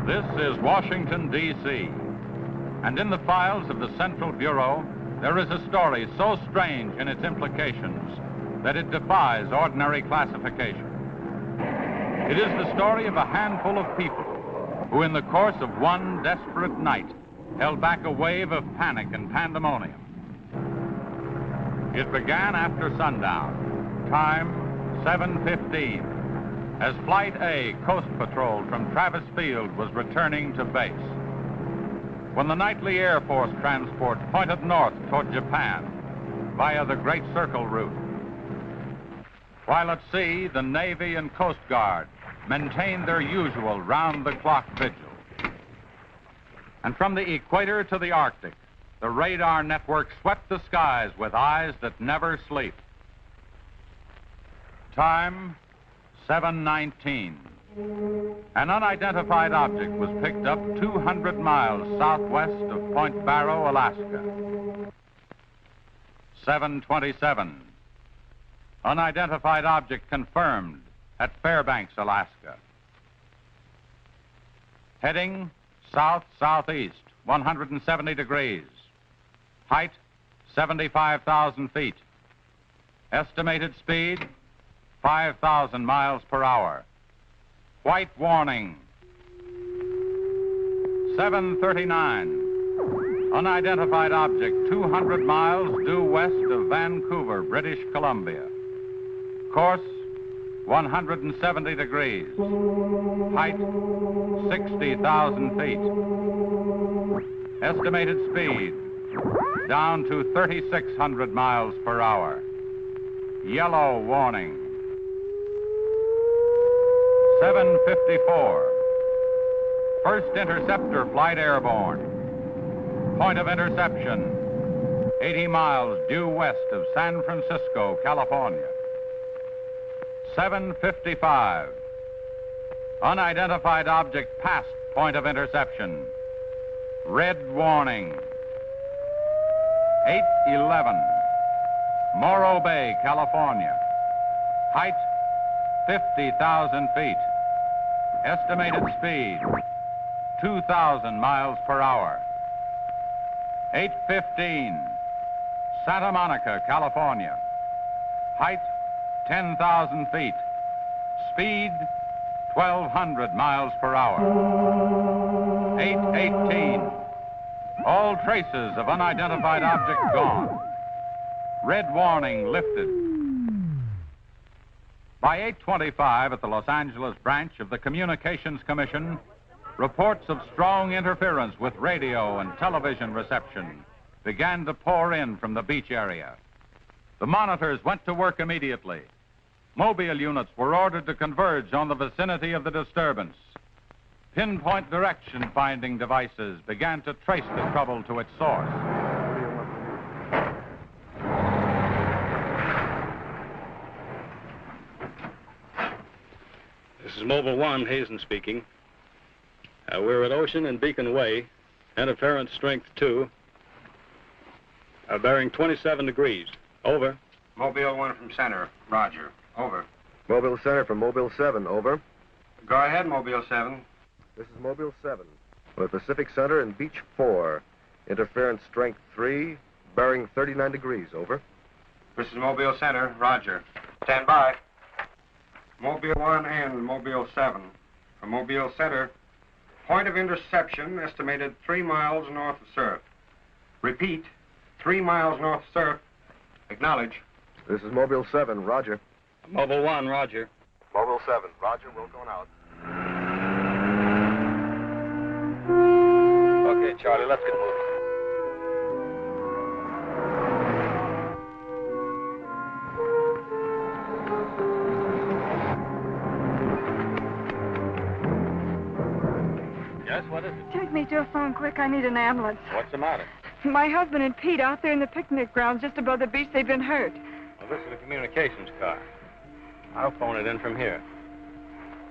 This is Washington, D.C., and in the files of the Central Bureau, there is a story so strange in its implications that it defies ordinary classification. It is the story of a handful of people who, in the course of one desperate night, held back a wave of panic and pandemonium. It began after sundown, time 7:15, as Flight A Coast Patrol from Travis Field was returning to base. When the nightly Air Force transport pointed north toward Japan via the Great Circle route. While at sea, the Navy and Coast Guard maintained their usual round-the-clock vigil. And from the equator to the Arctic, the radar network swept the skies with eyes that never sleep. Time, 7:19. An unidentified object was picked up 200 miles southwest of Point Barrow, Alaska. 7:27. Unidentified object confirmed at Fairbanks, Alaska. Heading south-southeast, 170 degrees. Height, 75,000 feet. Estimated speed, 5,000 miles per hour. White warning. 7:39. Unidentified object 200 miles due west of Vancouver, British Columbia. Course 170 degrees. Height 60,000 feet. Estimated speed down to 3,600 miles per hour. Yellow warning. 7:54. First interceptor flight airborne. Point of interception, 80 miles due west of San Francisco, California. 7:55. Unidentified object past point of interception. Red warning. 8:11. Morro Bay, California. Height, 50,000 feet. Estimated speed, 2,000 miles per hour. 8:15. Santa Monica, California. Height, 10,000 feet. Speed, 1,200 miles per hour. 8:18. All traces of unidentified object gone. Red warning lifted. By 8:25 at the Los Angeles branch of the Communications Commission, reports of strong interference with radio and television reception began to pour in from the beach area. The monitors went to work immediately. Mobile units were ordered to converge on the vicinity of the disturbance. Pinpoint direction finding devices began to trace the trouble to its source. This is Mobile 1, Hazen speaking. We're at Ocean and Beacon Way, interference strength 2, bearing 27 degrees. Over. Mobile 1 from center, roger. Over. Mobile Center from Mobile 7, over. Go ahead, Mobile 7. This is Mobile 7. With Pacific Center and Beach 4. Interference strength 3, bearing 39 degrees, over. This is Mobile Center, roger. Stand by. Mobile 1 and Mobile 7. From Mobile Center, point of interception estimated 3 miles north of surf. Repeat, 3 miles north of surf. Acknowledge. This is Mobile 7, roger. Mobile 1, roger. Mobile 7, roger, we're going out. Okay, Charlie, let's get moving. Yes, what is it? Take me to a phone quick. I need an ambulance. What's the matter? My husband and Pete out there in the picnic grounds just above the beach. They've been hurt. Well, this is the communications car. I'll phone it in from here.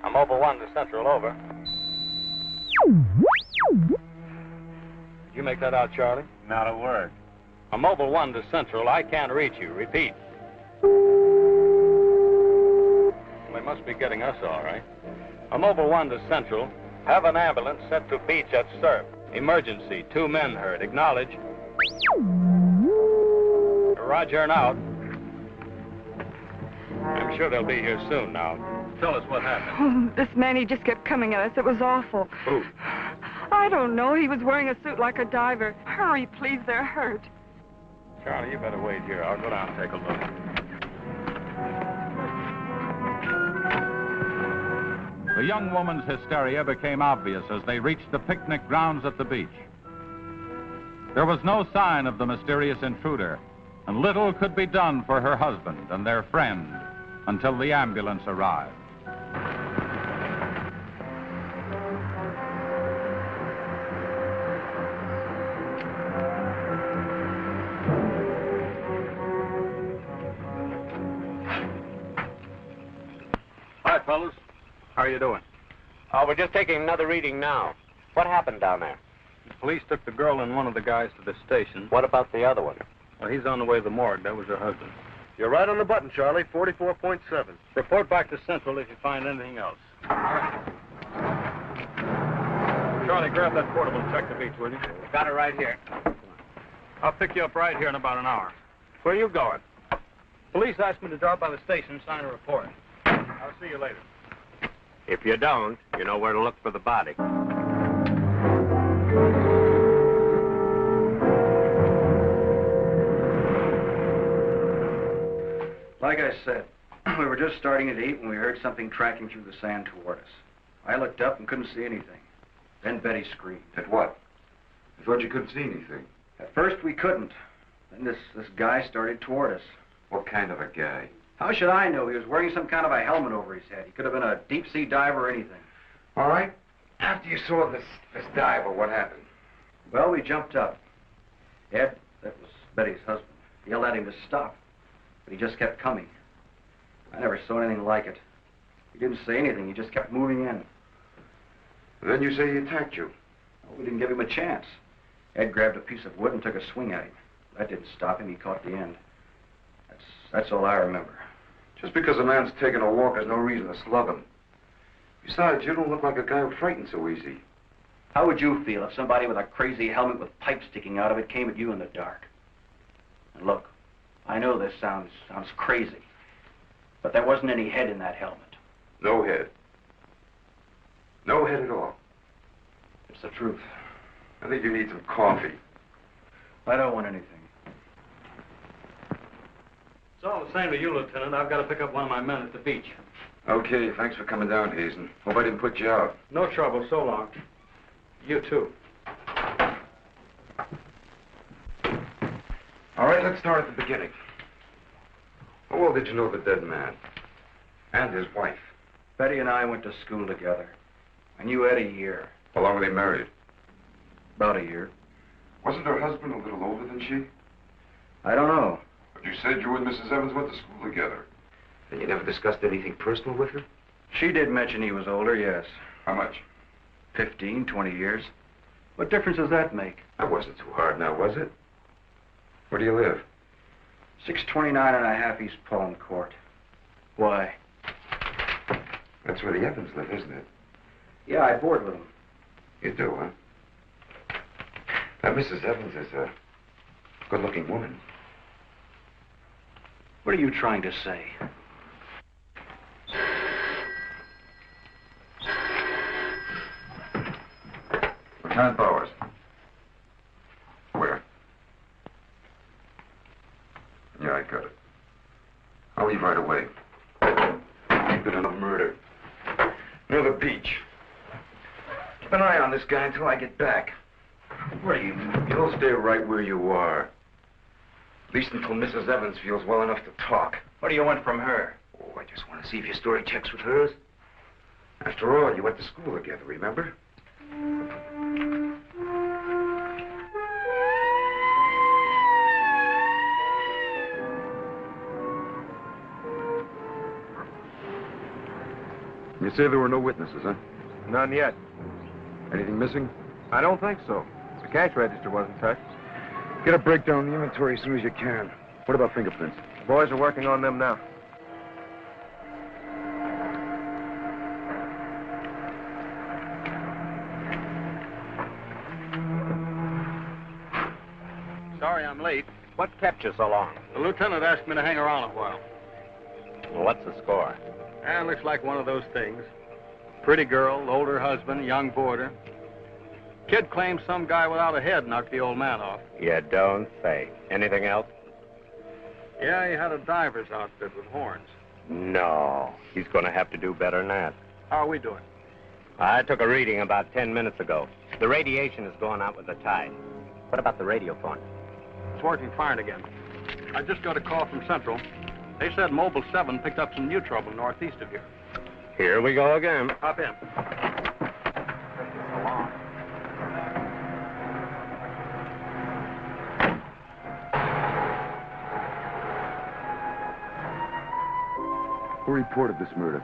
I'm Mobile 1 to Central, over. Did you make that out, Charlie? Not a word. I'm Mobile 1 to Central. I can't reach you. Repeat. They must be getting us all right. I'm Mobile 1 to Central. Have an ambulance sent to beach at surf. Emergency. 2 men hurt. Acknowledge. Roger and out. I'm sure they'll be here soon now. Tell us what happened. Oh, this man, he just kept coming at us. It was awful. Who? I don't know. He was wearing a suit like a diver. Hurry, please. They're hurt. Charlie, you better wait here. I'll go down and take a look. The young woman's hysteria became obvious as they reached the picnic grounds at the beach. There was no sign of the mysterious intruder, and little could be done for her husband and their friend until the ambulance arrived. Hi, fellas. How are you doing? Oh, we're just taking another reading now. What happened down there? The police took the girl and one of the guys to the station. What about the other one? Well, he's on the way to the morgue. That was her husband. You're right on the button, Charlie. 44.7. Report back to Central if you find anything else. All right. Charlie, grab that portable and check the beach, will you? Got it right here. I'll pick you up right here in about an hour. Where are you going? Police asked me to drop by the station and sign a report. I'll see you later. If you don't, you know where to look for the body. Like I said, we were just starting to eat when we heard something tracking through the sand toward us. I looked up and couldn't see anything. Then Betty screamed. At what? I thought you couldn't see anything. At first we couldn't. Then this guy started toward us. What kind of a guy? How should I know? He was wearing some kind of a helmet over his head. He could have been a deep-sea diver or anything. All right. After you saw this diver, what happened? Well, we jumped up. Ed, that was Betty's husband, yelled at him to stop. But he just kept coming. I never saw anything like it. He didn't say anything. He just kept moving in. Then you say he attacked you. Well, we didn't give him a chance. Ed grabbed a piece of wood and took a swing at him. That didn't stop him. He caught the end. That's all I remember. Just because a man's taking a walk is no reason to slug him. Besides, you don't look like a guy who frightens so easy. How would you feel if somebody with a crazy helmet with pipes sticking out of it came at you in the dark? And look, I know this sounds crazy, but there wasn't any head in that helmet. No head. No head at all. It's the truth. I think you need some coffee. I don't want anything. It's all the same to you, Lieutenant. I've got to pick up one of my men at the beach. Okay, thanks for coming down, Hazen. Hope I didn't put you out. No trouble. So long. You too. All right, let's start at the beginning. How well did you know the dead man? And his wife? Betty and I went to school together. I knew Ed a year. How long were they married? About a year. Wasn't her husband a little older than she? I don't know. But you said you and Mrs. Evans went to school together. And you never discussed anything personal with her? She did mention he was older, yes. How much? 15, 20 years. What difference does that make? That wasn't too hard now, was it? Where do you live? 629 and a half East Palm Court. Why? That's where the Evans live, isn't it? Yeah, I board with them. You do, huh? That Mrs. Evans is a good-looking woman. What are you trying to say? Lieutenant Bowers. Where? Yeah, I got it. I'll leave right away. Ain't been enough murder. Near the beach. Keep an eye on this guy until I get back. What do you mean? You'll stay right where you are. At least until Mrs. Evans feels well enough to talk. What do you want from her? Oh, I just want to see if your story checks with hers. After all, you went to school together, remember? You say there were no witnesses, huh? None yet. Anything missing? I don't think so. The cash register wasn't touched. Get a breakdown of the inventory as soon as you can. What about fingerprints? The boys are working on them now. Sorry I'm late. What kept you so long? The lieutenant asked me to hang around a while. Well, what's the score? And looks like one of those things. Pretty girl, older husband, young boarder. Kid claims some guy without a head knocked the old man off. You don't say. Anything else? Yeah, he had a diver's outfit with horns. No. He's going to have to do better than that. How are we doing? I took a reading about 10 minutes ago. The radiation is going out with the tide. What about the radio phone? It's working fine again. I just got a call from Central. They said Mobile 7 picked up some new trouble northeast of here. Here we go again. Hop in. Who reported this murder?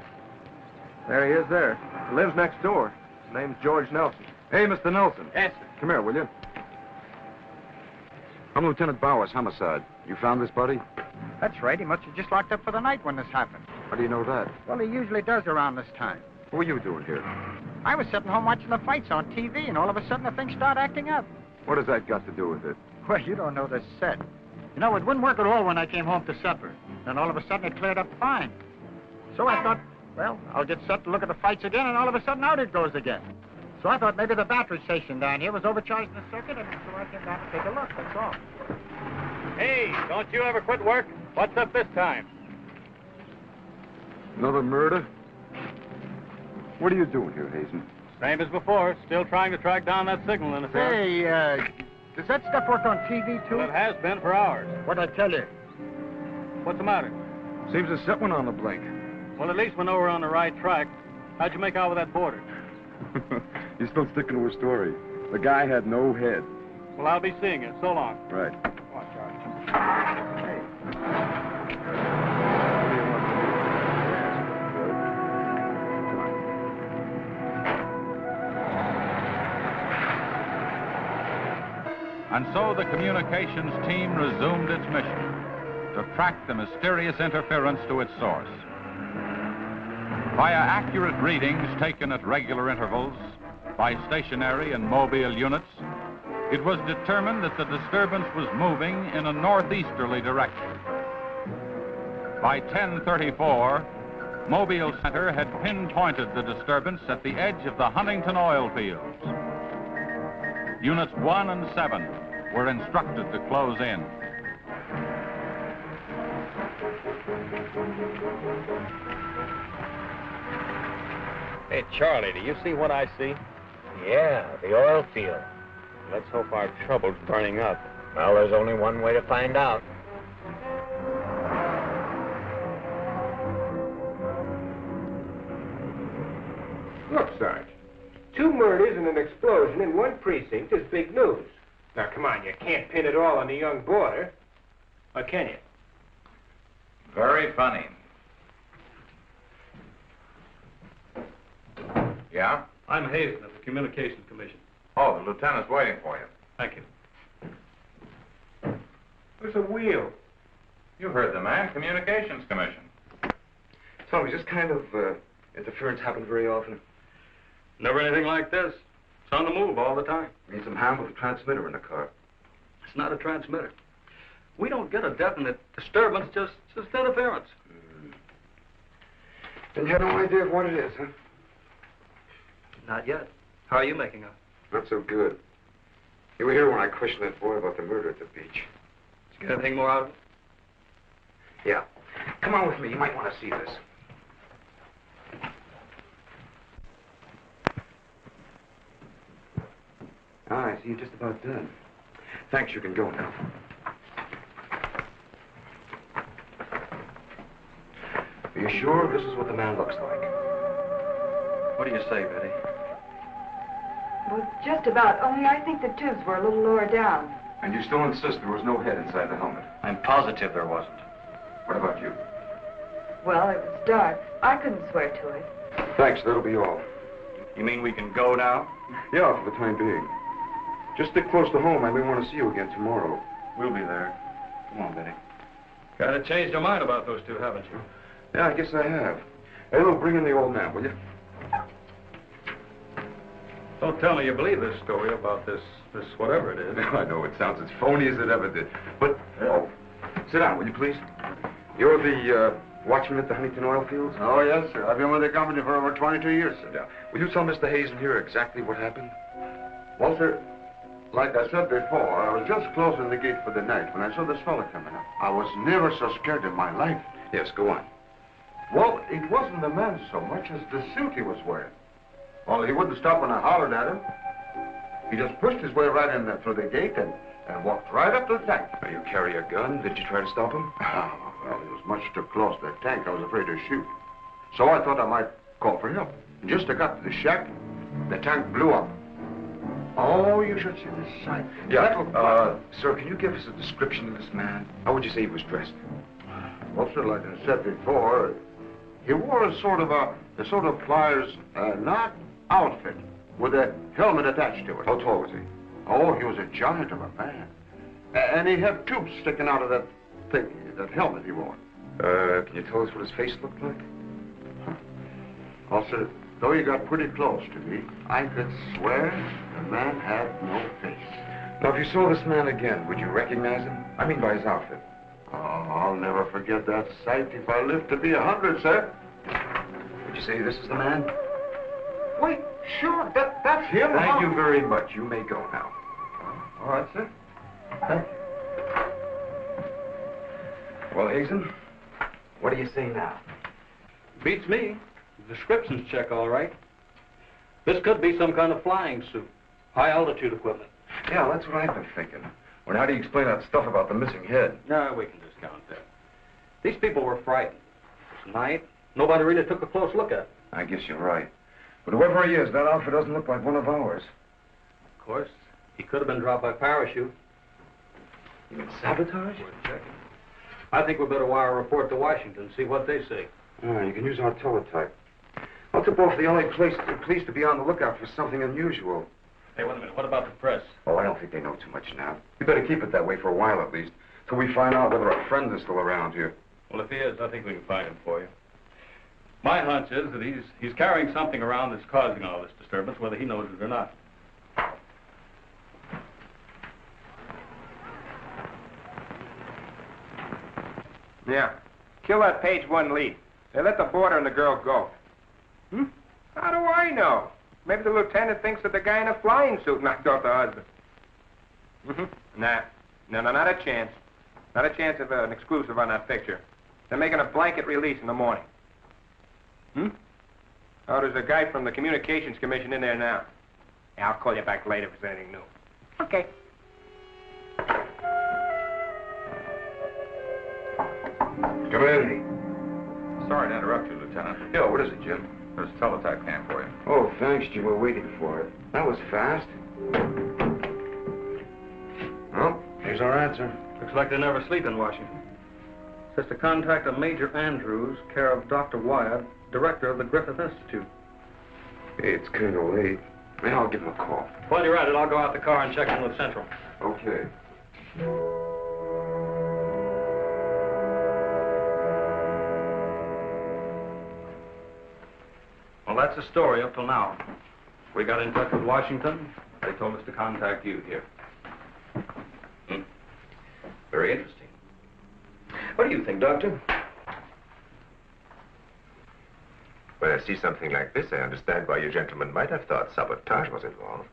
There he is there. He lives next door. His name's George Nelson. Hey, Mr. Nelson. Yes, Come here, will you? I'm Lieutenant Bowers, homicide. You found this body? That's right. He must have just locked up for the night when this happened. How do you know that? Well, he usually does around this time. What were you doing here? I was sitting home watching the fights on TV, and all of a sudden the thing started acting up. What has that got to do with it? Well, you don't know this set. You know, it wouldn't work at all when I came home to supper. Then all of a sudden it cleared up fine. So I thought, well, I'll get set to look at the fights again, and all of a sudden out it goes again. So I thought maybe the battery station down here was overcharged in the circuit, and so I came down to take a look, that's all. Hey, don't you ever quit work? What's up this time? Another murder? What are you doing here, Hazen? Same as before. Still trying to track down that signal interference. Hey, does that stuff work on TV, too? Well, it has been for hours. What'd I tell you? What's the matter? Seems to set one on the blink. Well, at least we know we're on the right track. How'd you make out with that boarder? You're still sticking to a story. The guy had no head. Well, I'll be seeing you. So long. Right. Come on, Charlie. Hey. And so the communications team resumed its mission to track the mysterious interference to its source. Via accurate readings taken at regular intervals by stationary and mobile units, it was determined that the disturbance was moving in a northeasterly direction. By 10:34, Mobile Center had pinpointed the disturbance at the edge of the Huntington oil fields. Units 1 and 7 were instructed to close in. Hey, Charlie, do you see what I see? Yeah, the oil field. Let's hope our trouble's burning up. Well, there's only one way to find out. Look, Sarge. 2 murders and an explosion in one precinct is big news. Now, come on, you can't pin it all on the young boarder. Or can you? Very funny. Yeah? I'm Hazen of the Communications Commission. Oh, the lieutenant's waiting for you. Thank you. There's a wheel. You heard the man, Communications Commission. Tell me, does this kind of interference happen very often? Never anything like this. It's on the move all the time. Need some hand with a transmitter in the car. It's not a transmitter. We don't get a definite disturbance, just interference. Then you have no idea of what it is, huh? Not yet. How are you making out? Not so good. You were here when I questioned that boy about the murder at the beach. Did you get anything more out of it? Yeah. Come on with me. You might want to see this. Ah, I see you're just about done. Thanks, you can go now. Are you sure this is what the man looks like? What do you say, Betty? Well, just about, only I think the tubes were a little lower down. And you still insist there was no head inside the helmet? I'm positive there wasn't. What about you? Well, it was dark. I couldn't swear to it. Thanks, that'll be all. You mean we can go now? Yeah, for the time being. Just stick close to home. I may want to see you again tomorrow. We'll be there. Come on, Betty. Kind of changed your mind about those two, haven't you? Yeah, I guess I have. Hey, look, bring in the old man, will you? Don't tell me you believe this story about this whatever it is. I know it sounds as phony as it ever did. But, oh, sit down, will you please? You're the watchman at the Huntington oil fields? Oh, yes, sir. I've been with the company for over 22 years, sir. Yeah. Will you tell Mr. Hazen here exactly what happened? Well, sir, like I said before, I was just closing the gate for the night when I saw this fella coming up. I was never so scared in my life. Yes, go on. Well, it wasn't the man so much as the suit he was wearing. Well, he wouldn't stop when I hollered at him. He just pushed his way right in there through the gate and walked right up to the tank. Now, you carry a gun. Did you try to stop him? Oh, well, he was much too close to the tank. I was afraid to shoot. So I thought I might call for help. And just as I got to the shack, the tank blew up. Oh, you should see the sight. Yeah, sir, can you give us a description of this man? How would you say he was dressed? Well, sir, like I said before, he wore a sort of pliers, not outfit, with a helmet attached to it. How tall was he? Oh, he was a giant of a man. And he had tubes sticking out of that thing, that helmet he wore. Can you tell us what his face looked like? Well, sir, though he got pretty close to me, I could swear the man had no face. Now, if you saw this man again, would you recognize him? I mean by his outfit. Oh, I'll never forget that sight if I live to be 100, sir. Would you say this is the man? Wait, sure, that's him. Thank you very much. You may go now. All right, sir. Thank you. Well, Hazen, what do you say now? Beats me. The descriptions check all right. This could be some kind of flying suit. High altitude equipment. Yeah, that's what I've been thinking. Well, how do you explain that stuff about the missing head? No, we can discount that. These people were frightened. It's night. Nobody really took a close look at it. I guess you're right. But whoever he is, that outfit doesn't look like one of ours. Of course, he could have been dropped by parachute. You mean sabotage? We're checking. I think we better wire a report to Washington and see what they say. Oh, you can use our teletype. I'll tip off the LA police to be on the lookout for something unusual. Hey, wait a minute. What about the press? Oh, I don't think they know too much now. We better keep it that way for a while at least, till we find out whether our friend is still around here. Well, if he is, I think we can find him for you. My hunch is that he's carrying something around that's causing all this disturbance, whether he knows it or not. Yeah. Kill that page 1 lead. They let the boarder and the girl go. How do I know? Maybe the lieutenant thinks that the guy in a flying suit knocked off the husband. Nah. No, not a chance. Not a chance of an exclusive on that picture. They're making a blanket release in the morning. Oh, there's a guy from the Communications Commission in there now. Yeah, I'll call you back later if there's anything new. Okay. Come in. Sorry to interrupt you, Lieutenant. Yeah, what is it, Jim? There's a teletype cam for you. Oh, thanks, Jim. We're waiting for it. That was fast. Well, here's our answer. Looks like they never sleep in Washington. Says to contact a Major Andrews, care of Dr. Wyatt, director of the Griffith Institute. Hey, it's kind of late. Maybe I'll give him a call. While you're at it, I'll go out the car and check in with Central. Okay. Well, that's the story up till now. We got in touch with Washington. They told us to contact you here. Very interesting. What do you think, Doctor? When I see something like this, I understand why you gentlemen might have thought sabotage was involved.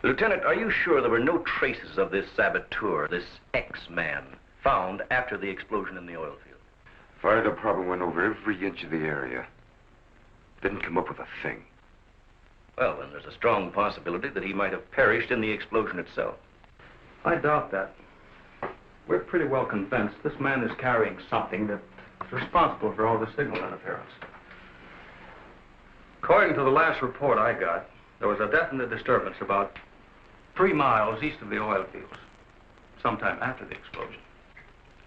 Lieutenant, are you sure there were no traces of this saboteur, this X-man, found after the explosion in the oil field? Fire department went over every inch of the area. Didn't come up with a thing. Well, then there's a strong possibility that he might have perished in the explosion itself. I doubt that. We're pretty well convinced this man is carrying something that's responsible for all the signal interference. According to the last report I got, there was a definite disturbance about 3 miles east of the oil fields, sometime after the explosion.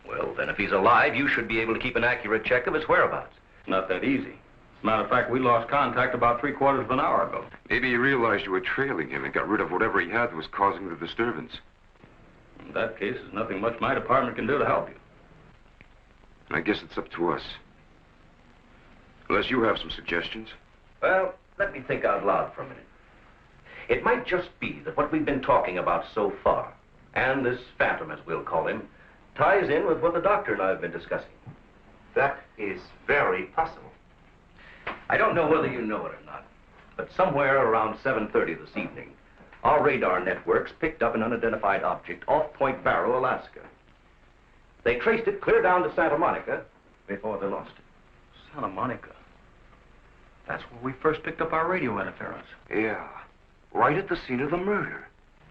Well, then if he's alive, you should be able to keep an accurate check of his whereabouts. Not that easy. As a matter of fact, we lost contact about 3/4 of an hour ago. Maybe he realized you were trailing him and got rid of whatever he had that was causing the disturbance. In that case, there's nothing much my department can do to help you. I guess it's up to us. Unless you have some suggestions. Well, let me think out loud for a minute. It might just be that what we've been talking about so far, and this phantom, as we'll call him, ties in with what the doctor and I have been discussing. That is very possible. I don't know whether you know it or not, but somewhere around 7:30 this evening, our radar networks picked up an unidentified object off Point Barrow, Alaska. They traced it clear down to Santa Monica before they lost it. Santa Monica? That's where we first picked up our radio interference. Yeah, right at the scene of the murder.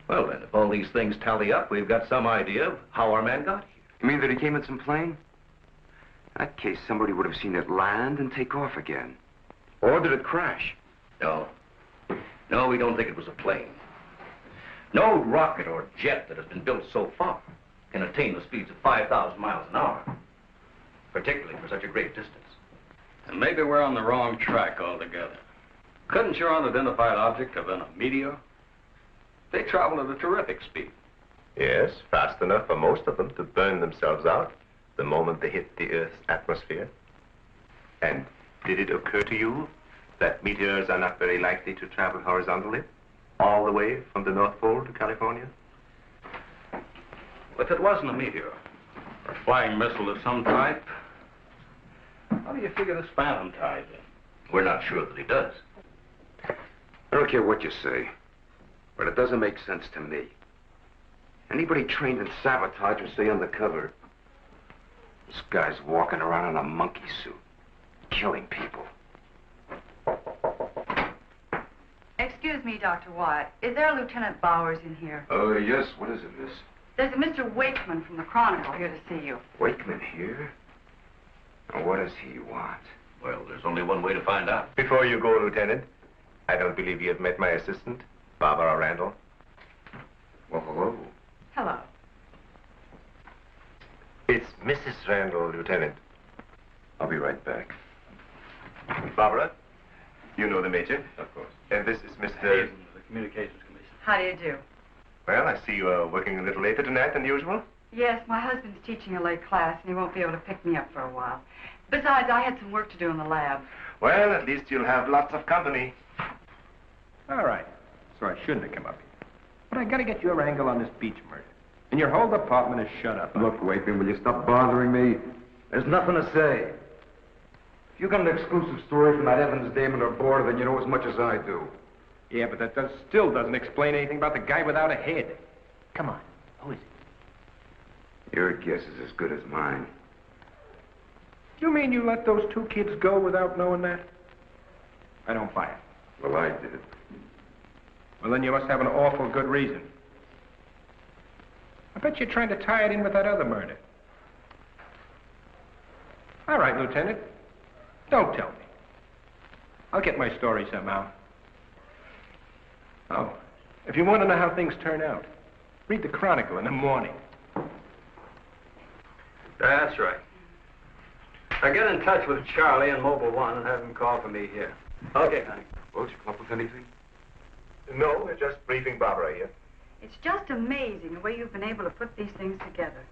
Well, then, if all these things tally up, we've got some idea of how our man got here. You mean that he came in some plane? In that case, somebody would have seen it land and take off again. Or did it crash? No. No, we don't think it was a plane. No rocket or jet that has been built so far can attain the speeds of 5,000 miles an hour, particularly for such a great distance. And maybe we're on the wrong track altogether. Couldn't your unidentified object have been a meteor? They travel at a terrific speed. Yes, fast enough for most of them to burn themselves out the moment they hit the Earth's atmosphere. And did it occur to you that meteors are not very likely to travel horizontally, all the way from the North Pole to California? If it wasn't a meteor, or a flying missile of some type, how do you figure this phantom ties in? We're not sure that he does. I don't care what you say, but it doesn't make sense to me. Anybody trained in sabotage would stay undercover. This guy's walking around in a monkey suit, killing people. Excuse me, Dr. Wyatt. Is there a Lieutenant Bowers in here? Oh, yes. What is it, miss? There's a Mr. Wakeman from the Chronicle here to see you. Wakeman here? Now, what does he want? Well, there's only one way to find out. Before you go, Lieutenant, I don't believe you have met my assistant, Barbara Randall. Well, hello. Hello. It's Mrs. Randall, Lieutenant. I'll be right back. Barbara, you know the Major? Of course. And this is Mr. Hayden, the Communications Commission. How do you do? Well, I see you are working a little later tonight than usual. Yes, my husband's teaching a late class, and he won't be able to pick me up for a while. Besides, I had some work to do in the lab. Well, at least you'll have lots of company. All right. So I shouldn't have come up here. But I gotta get your angle on this beach murder. And your whole department is shut up. Look, Wakeman, will you stop bothering me? There's nothing to say. If you got an exclusive story from that Evans dame and her boarder, then you know as much as I do. Yeah, but that still doesn't explain anything about the guy without a head. Come on. Who is it? Your guess is as good as mine. You mean you let those two kids go without knowing that? I don't buy it. Well, I did. Well, then you must have an awful good reason. I bet you're trying to tie it in with that other murder. All right, Lieutenant. Don't tell me. I'll get my story somehow. Oh, if you want to know how things turn out, read the Chronicle in the morning. That's right. Now get in touch with Charlie and Mobile One and have him call for me here. Okay, honey. Won't you come up with anything? No, we're just briefing Barbara here. It's just amazing the way you've been able to put these things together.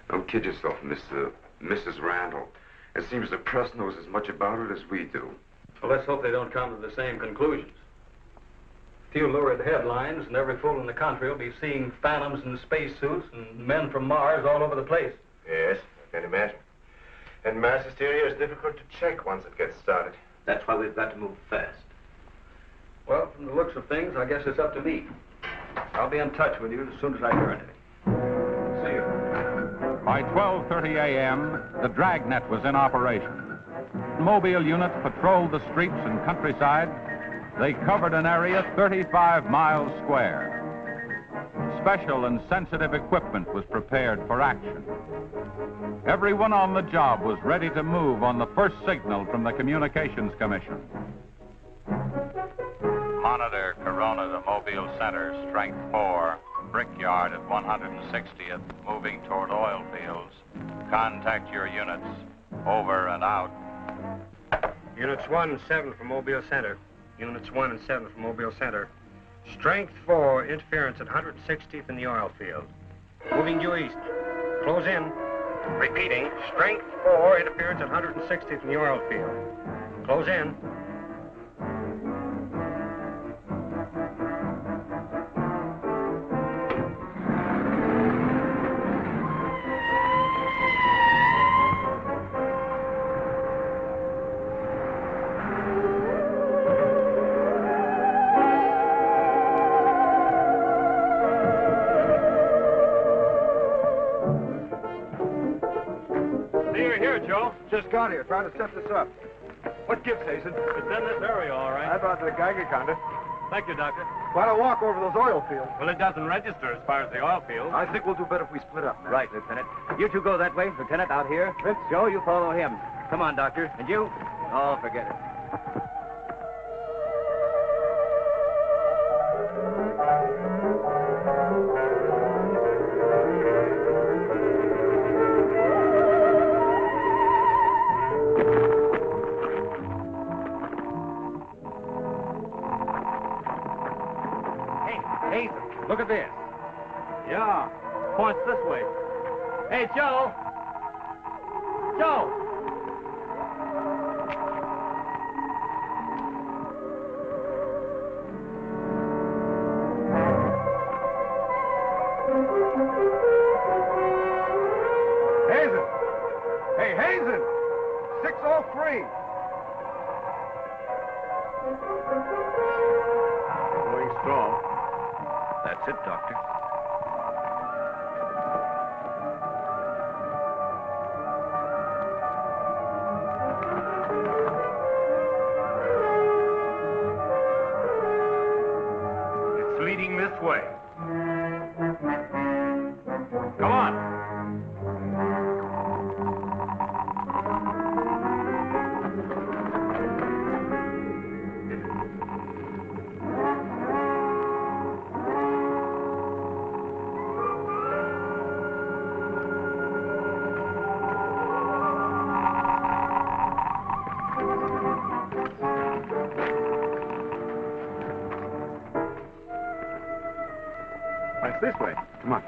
Don't kid yourself, Mrs. Randall. It seems the press knows as much about it as we do. Well, let's hope they don't come to the same conclusions. A few lurid headlines, and every fool in the country will be seeing phantoms in spacesuits and men from Mars all over the place. Yes, I can imagine. And mass hysteria is difficult to check once it gets started. That's why we've got to move fast. Well, from the looks of things, I guess it's up to me. I'll be in touch with you as soon as I hear anything. See you. By 12:30 a.m., the dragnet was in operation. Mobile units patrolled the streets and countryside. They covered an area 35 miles square. Special and sensitive equipment was prepared for action. Everyone on the job was ready to move on the first signal from the Communications Commission. Monitor Corona to Mobile Center, strength 4, Brickyard at 160th, moving toward oil fields. Contact your units. Over and out. Units 1 and 7 from Mobile Center. Units 1 and 7 from Mobile Center. Strength 4, interference at 160th in the oil field. Moving due east. Close in. Repeating, strength 4, interference at 160th in the oil field. Close in. just got here, trying to set this up. What gives, Hazen? It's in this area, all right. I thought the Geiger counter. Thank you, Doctor. Why don't walk over those oil fields? Well, it doesn't register as far as the oil field. I think we'll do better if we split up, man. Right, Lieutenant. You two go that way. Lieutenant, out here. Vince? Joe, you follow him. Come on, Doctor. And you? Oh, forget it. Hey, look at this. Yeah, points this way. Hey, Joe! Joe! Hazen! Hey, Hazen! 603! Going strong. That's it, Doctor. It's leading this way. Come on. It's this way. Come on.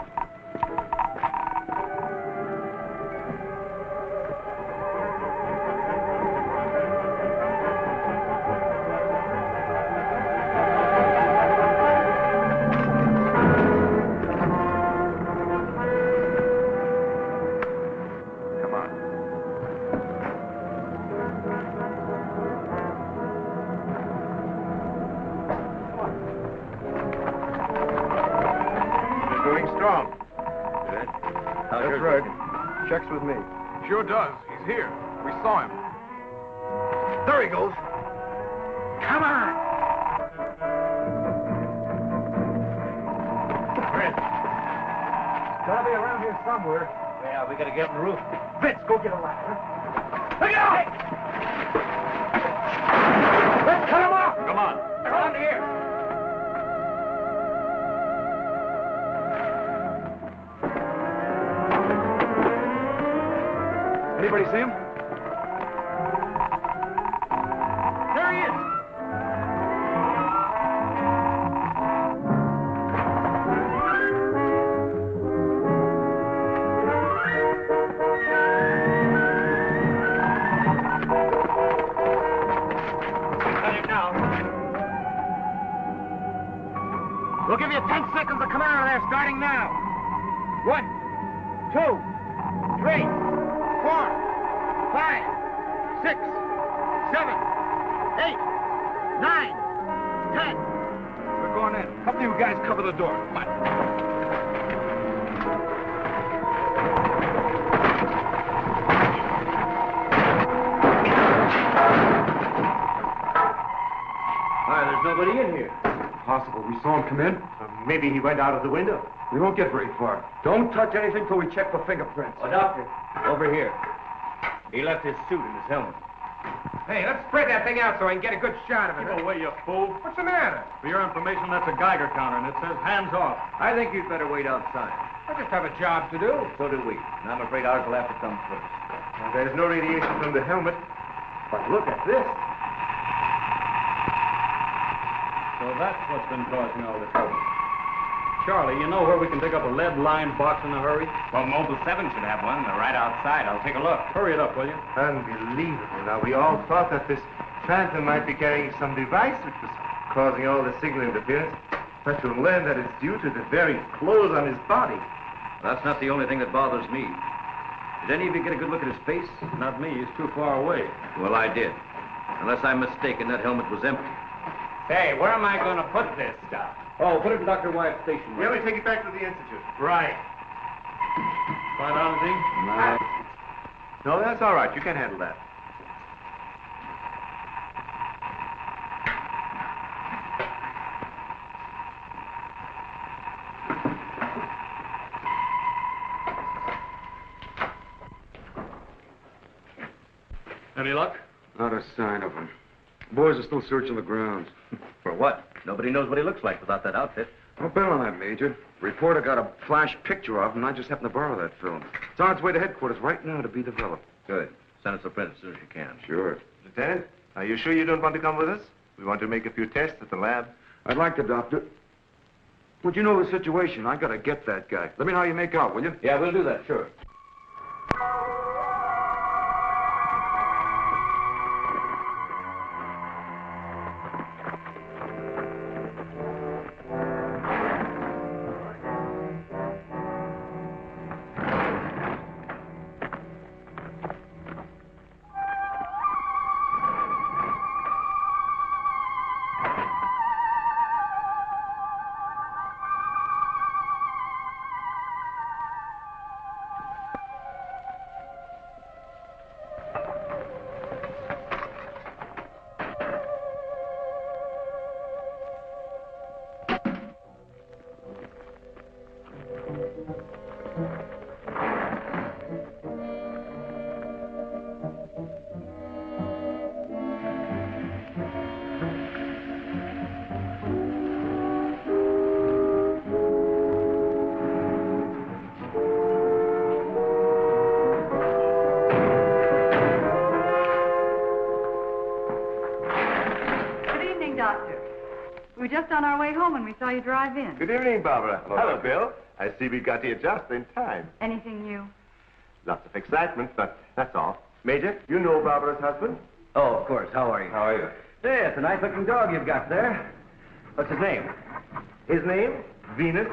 That's right. Checks with me. Sure does. He's here. We saw him. There he goes. Come on! Gotta be around here somewhere. Yeah, we gotta get on the roof. Vince, go get a ladder. Look out! Let's cut him off! Come on. Around here. Anybody see him? There he is! Got him now. We'll give you 10 seconds to come out of there, starting now. 1, 2, 3, 4, 5, 6, 7, 8, 9, 10. We're going in. Help you guys cover the door. Come on. Why, there's nobody in here. Possible. We saw him come in. Maybe he went out of the window. We won't get very far. Don't touch anything till we check for fingerprints. Oh, Doctor, over here. He left his suit and his helmet. Hey, let's spread that thing out so I can get a good shot of it. Keep away, you fool. What's the matter? For your information, that's a Geiger counter, and it says hands off. I think you'd better wait outside. I just have a job to do. So do we. And I'm afraid ours will have to come first. Now, there's no radiation from the helmet. But look at this. So that's what's been causing all this trouble. Charlie, you know where we can pick up a lead-lined box in a hurry? Well, Mobile 7 should have one. They're right outside. I'll take a look. Hurry it up, will you? Unbelievable. Now, we all thought that this phantom might be carrying some device which was causing all the signal interference. But you'll learn that it's due to the very clothes on his body. That's not the only thing that bothers me. Did any of you get a good look at his face? Not me. He's too far away. Well, I did. Unless I'm mistaken, that helmet was empty. Say, where am I going to put this stuff? Oh, put it in Dr. Wyatt's station. Yeah, we take it back to the Institute. Right. Find out anything? No. No, that's all right. You can handle that. Any luck? Not a sign of him. Boys are still searching the grounds. For what? Nobody knows what he looks like without that outfit. I'll bet on that, Major. Reporter got a flash picture of him, and I just happened to borrow that film. It's on its way to headquarters right now to be developed. Good. Send us a print as soon as you can. Sure. Lieutenant, are you sure you don't want to come with us? We want to make a few tests at the lab. I'd like to, Doctor. Would you know the situation? I gotta get that guy. Let me know how you make out, will you? Yeah, we'll do that, sure. We were just on our way home when we saw you drive in. Good evening, Barbara. Hello, Bill. I see we got here just in time. Anything new? Lots of excitement, but that's all. Major, you know Barbara's husband? Oh, of course. How are you? How are you? Yeah, it's a nice-looking dog you've got there. What's his name? His name? Venus.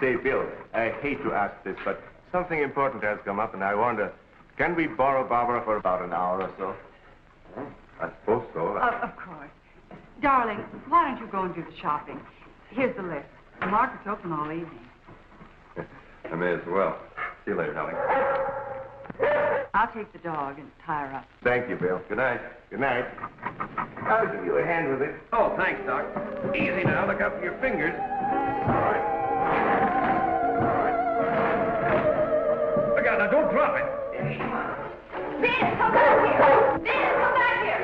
Say, Bill, I hate to ask this, but something important has come up, and I wonder, can we borrow Barbara for about an hour or so? Well, I suppose so. Of course. Darling, why don't you go and do the shopping? Here's the list. The market's open all evening. I may as well. See you later, darling. I'll take the dog and tie her up. Thank you, Bill. Good night. Good night. I'll give you a hand with it. Oh, thanks, Doc. Easy now. Look out for your fingers. All right. Look out now. Don't drop it. Venus, come back here! Venus, come back here!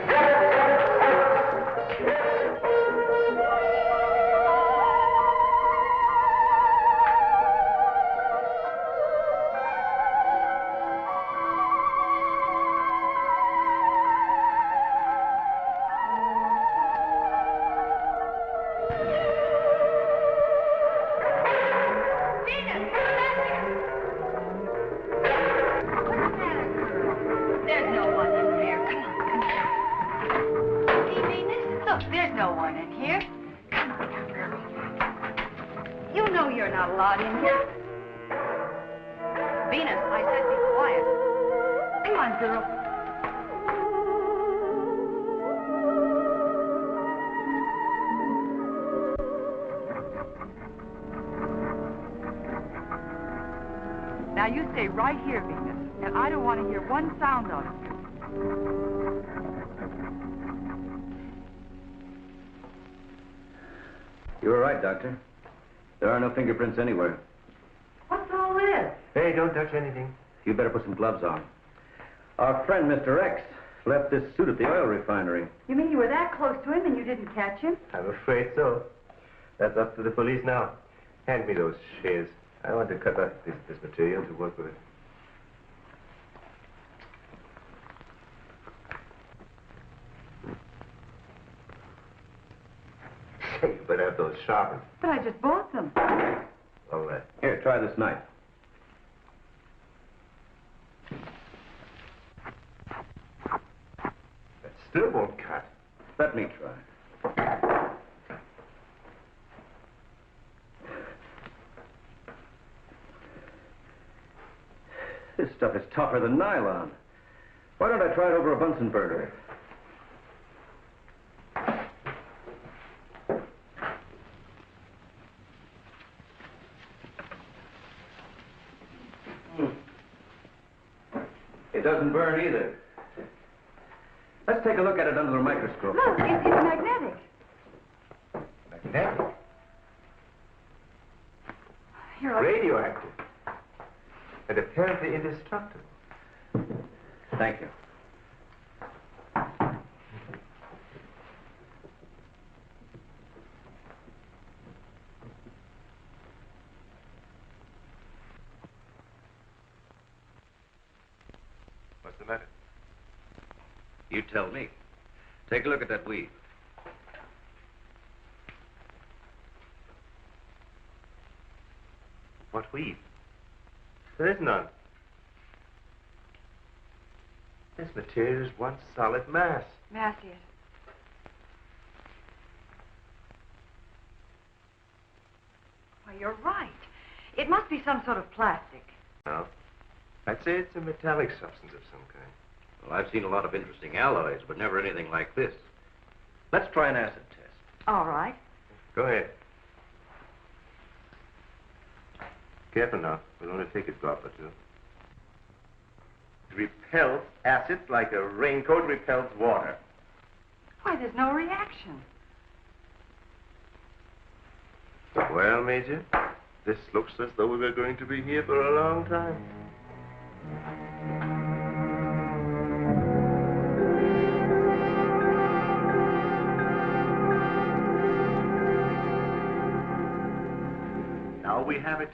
Now you stay right here, Venus, and I don't want to hear one sound out of you. You were right, Doctor. There are no fingerprints anywhere. What's all this? Hey, don't touch anything. You better put some gloves on. Our friend, Mr. X, left this suit at the oil refinery. You mean you were that close to him and you didn't catch him? I'm afraid so. That's up to the police now. Hand me those shears. I want to cut up this material to work with it. Say, you better have those sharpened. But I just bought them. All right. Here, try this knife. That still won't cut. Let me try. This stuff is tougher than nylon. Why don't I try it over a Bunsen burner? It doesn't burn either. Let's take a look at it under the microscope. Look, it's magnetic. Magnetic? Here, I'll... Radioactive. And apparently indestructible. Thank you. What's the matter? You tell me. Take a look at that weed. What weed? There is none. This material is one solid mass. May I see it? Why, you're right. It must be some sort of plastic. No. I'd say it's a metallic substance of some kind. Well, I've seen a lot of interesting alloys, but never anything like this. Let's try an acid test. All right. Go ahead. Careful now. We'll only take a drop or two. It repels acid like a raincoat repels water. Why, there's no reaction. Well, Major, this looks as though we were going to be here for a long time. Now we have it.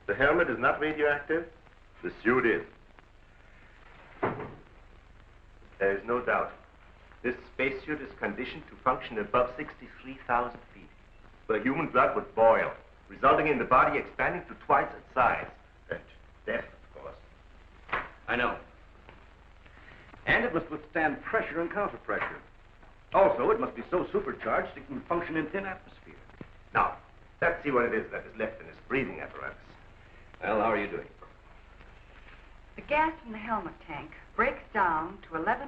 The helmet is not radioactive. The suit is. There is no doubt. This spacesuit is conditioned to function above 63,000 feet, where human blood would boil, resulting in the body expanding to twice its size. And death, of course. I know. And it must withstand pressure and counterpressure. Also, it must be so supercharged it can function in thin atmosphere. Now, let's see what it is that is left in this breathing apparatus. Well, how are you doing? The gas from the helmet tank breaks down to 11%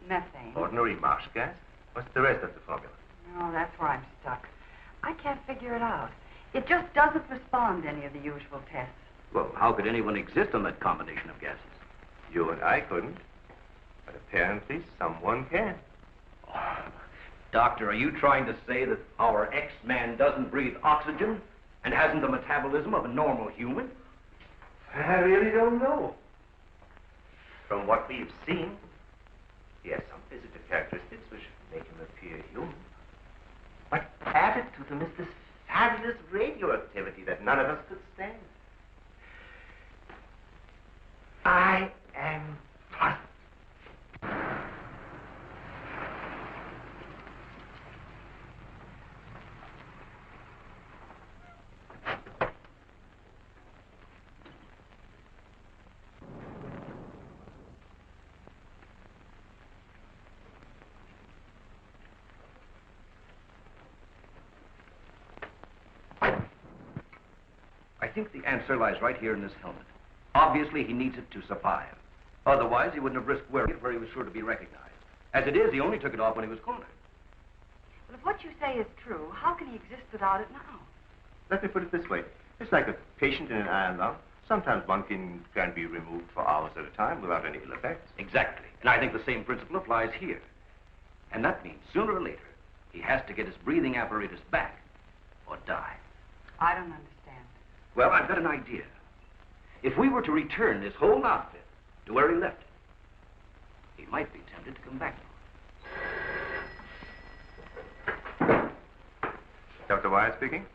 methane. Ordinary marsh gas? What's the rest of the formula? Oh, that's where I'm stuck. I can't figure it out. It just doesn't respond to any of the usual tests. Well, how could anyone exist on that combination of gases? You and I couldn't, but apparently someone can. Oh, Doctor, are you trying to say that our X-Man doesn't breathe oxygen and hasn't the metabolism of a normal human? I really don't know. From what we've seen, he has some physical characteristics which make him appear human. But added to them is this fabulous radioactivity that none of us could stand. I am puzzled. I think the answer lies right here in this helmet. Obviously, he needs it to survive. Otherwise, he wouldn't have risked wearing it where he was sure to be recognized. As it is, he only took it off when he was cornered. Well, if what you say is true, how can he exist without it now? Let me put it this way. It's like a patient in an iron lung. Sometimes one can be removed for hours at a time without any ill effects. Exactly. And I think the same principle applies here. And that means sooner or later, he has to get his breathing apparatus back or die. I don't understand. Well, I've got an idea. If we were to return this whole outfit to where he left it, he might be tempted to come back. Dr. Wyatt speaking?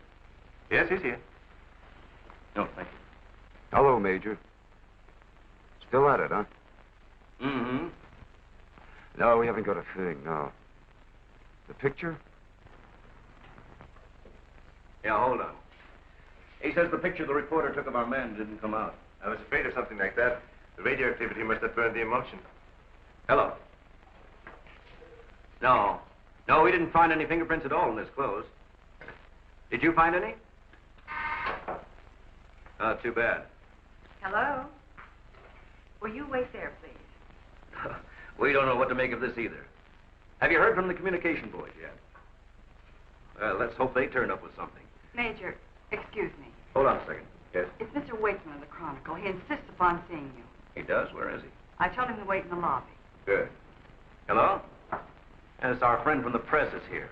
Yes, he's here. No, thank you. Hello, Major. Still at it, huh? Mm-hmm. No, we haven't got a thing, no. The picture? Yeah, hold on. He says the picture the reporter took of our man didn't come out. I was afraid of something like that. The radioactivity must have burned the emulsion. Hello. No. No, we didn't find any fingerprints at all in his clothes. Did you find any? Oh, too bad. Hello? Will you wait there, please? We don't know what to make of this either. Have you heard from the communication boys yet? Well, let's hope they turn up with something. Major, excuse me. Hold on a second. Yes? It's Mr. Wakeman of the Chronicle. He insists upon seeing you. He does? Where is he? I told him to wait in the lobby. Good. Hello? And it's our friend from the press is here.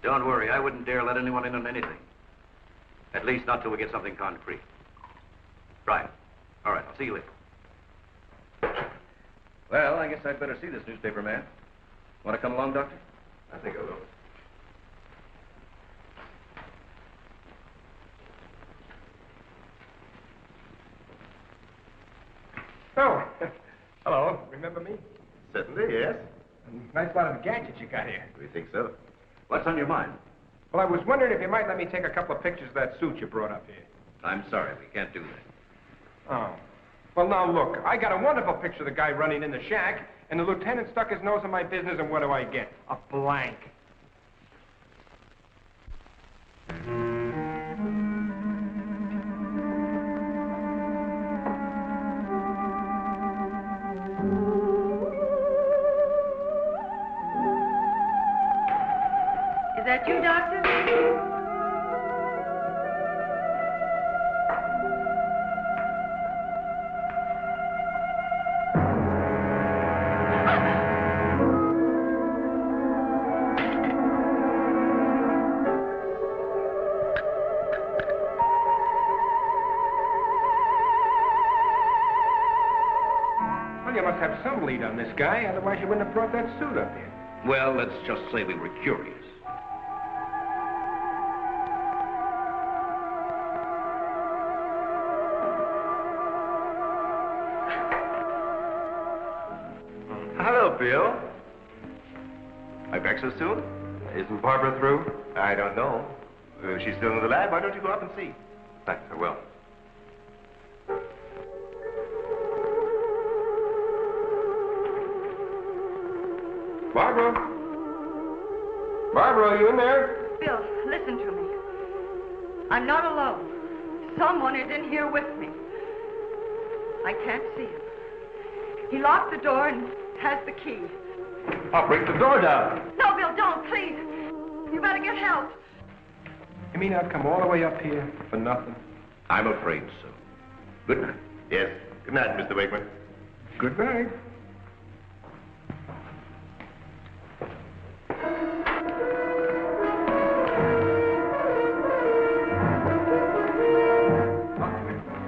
Don't worry, I wouldn't dare let anyone in on anything. At least not till we get something concrete. Right. All right, I'll see you later. Well, I guess I'd better see this newspaper man. Want to come along, Doctor? I think I will. Oh, hello. Remember me? Certainly, yes. Nice lot of gadgets you got here. We think so. What's on your mind? Well, I was wondering if you might let me take a couple of pictures of that suit you brought up here. I'm sorry, we can't do that. Oh. Well, now, look, I got a wonderful picture of the guy running in the shack, and the lieutenant stuck his nose in my business, and what do I get? A blank. Is that you, Doctor? Well, you must have some lead on this guy, otherwise you wouldn't have brought that suit up here. Well, let's just say we were curious. Hello, Bill. My breakfast soon? Isn't Barbara through? I don't know. She's still in the lab. Why don't you go up and see? Thanks, I will. Barbara? Barbara, are you in there? Bill, listen to me. I'm not alone. Someone is in here with me. I can't see him. He locked the door and has the key. I'll break the door down. No, Bill, don't, please. You better get help. You mean I'd come all the way up here for nothing? I'm afraid so. Good night. Yes. Good night, Mr. Wakeman. Good night.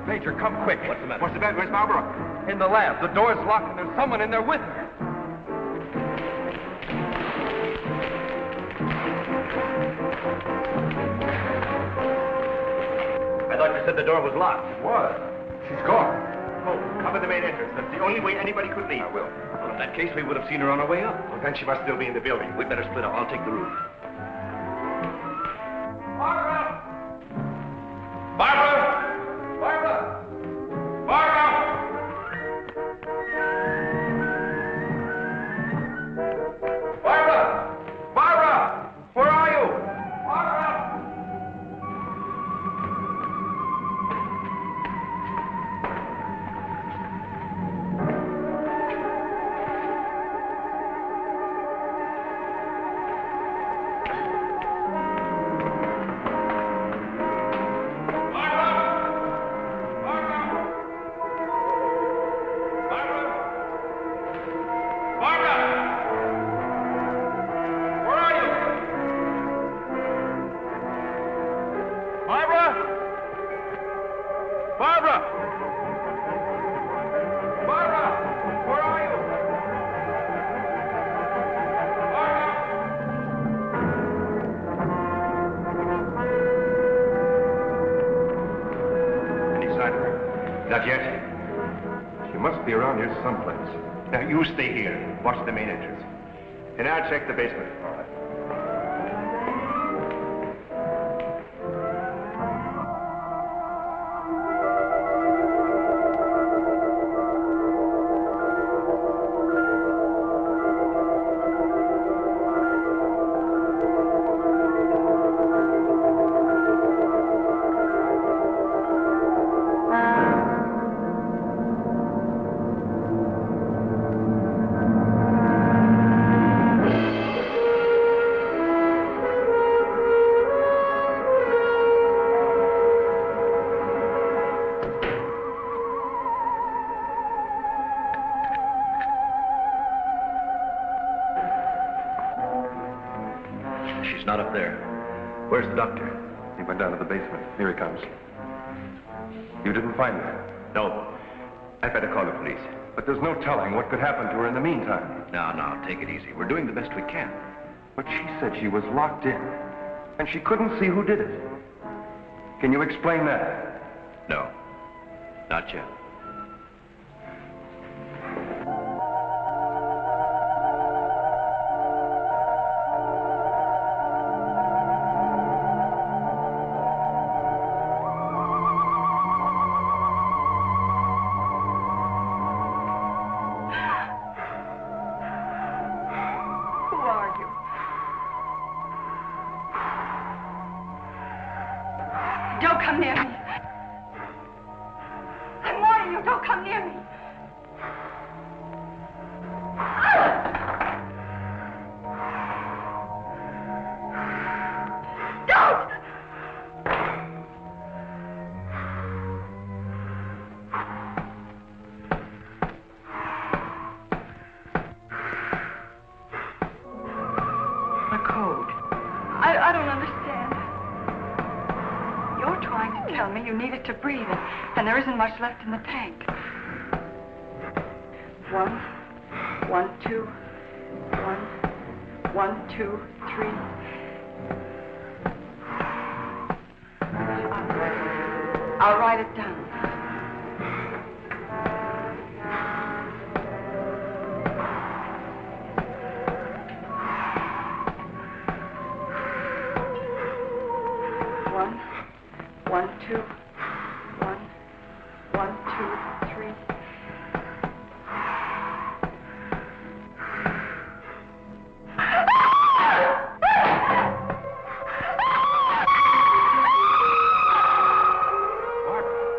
Major, come quick. What's the matter? What's the matter? Where's Barbara? In the lab. The door's locked and there's someone in there with her. I thought you said the door was locked. It was. She's gone. Oh, cover the main entrance. That's the only way anybody could leave. I will. Well, in that case, we would have seen her on our way up. Well, then she must still be in the building. We'd better split up. I'll take the roof. Barbara! Barbara! Barbara! Barbara! Barbara! Barbara! Where are you? Barbara! Not yet. She must be around here someplace. Now, you stay here. Watch the main entrance. And I'll check the basement. All right. not up there. Where's the doctor? He went down to the basement. Here he comes. You didn't find her? No. I'd better call the police. But there's no telling what could happen to her in the meantime. No, take it easy. We're doing the best we can. But she said she was locked in, and she couldn't see who did it. Can you explain that? No, not yet. Don't come near me. I'm warning you, don't come near me. Don't! The code. I don't understand. You're trying to tell me you need it to breathe, and there isn't much left in the tank. 1, 1, 2, 1, 1, 2, 3. I'll write it down. One, two, 1, 1, 2, 3.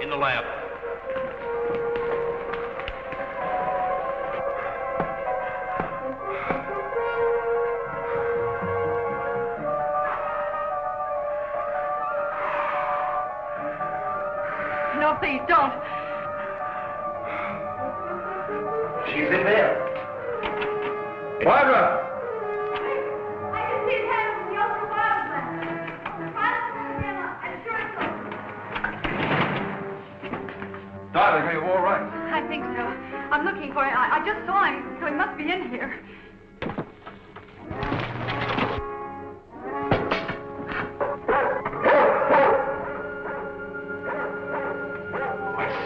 In the lab. No, please, don't. She's in there. Barbara! I can see his head from the ultraviolet lens. I'm sure so. Darling, are you all right? I think so. I'm looking for him. I just saw him, so he must be in here.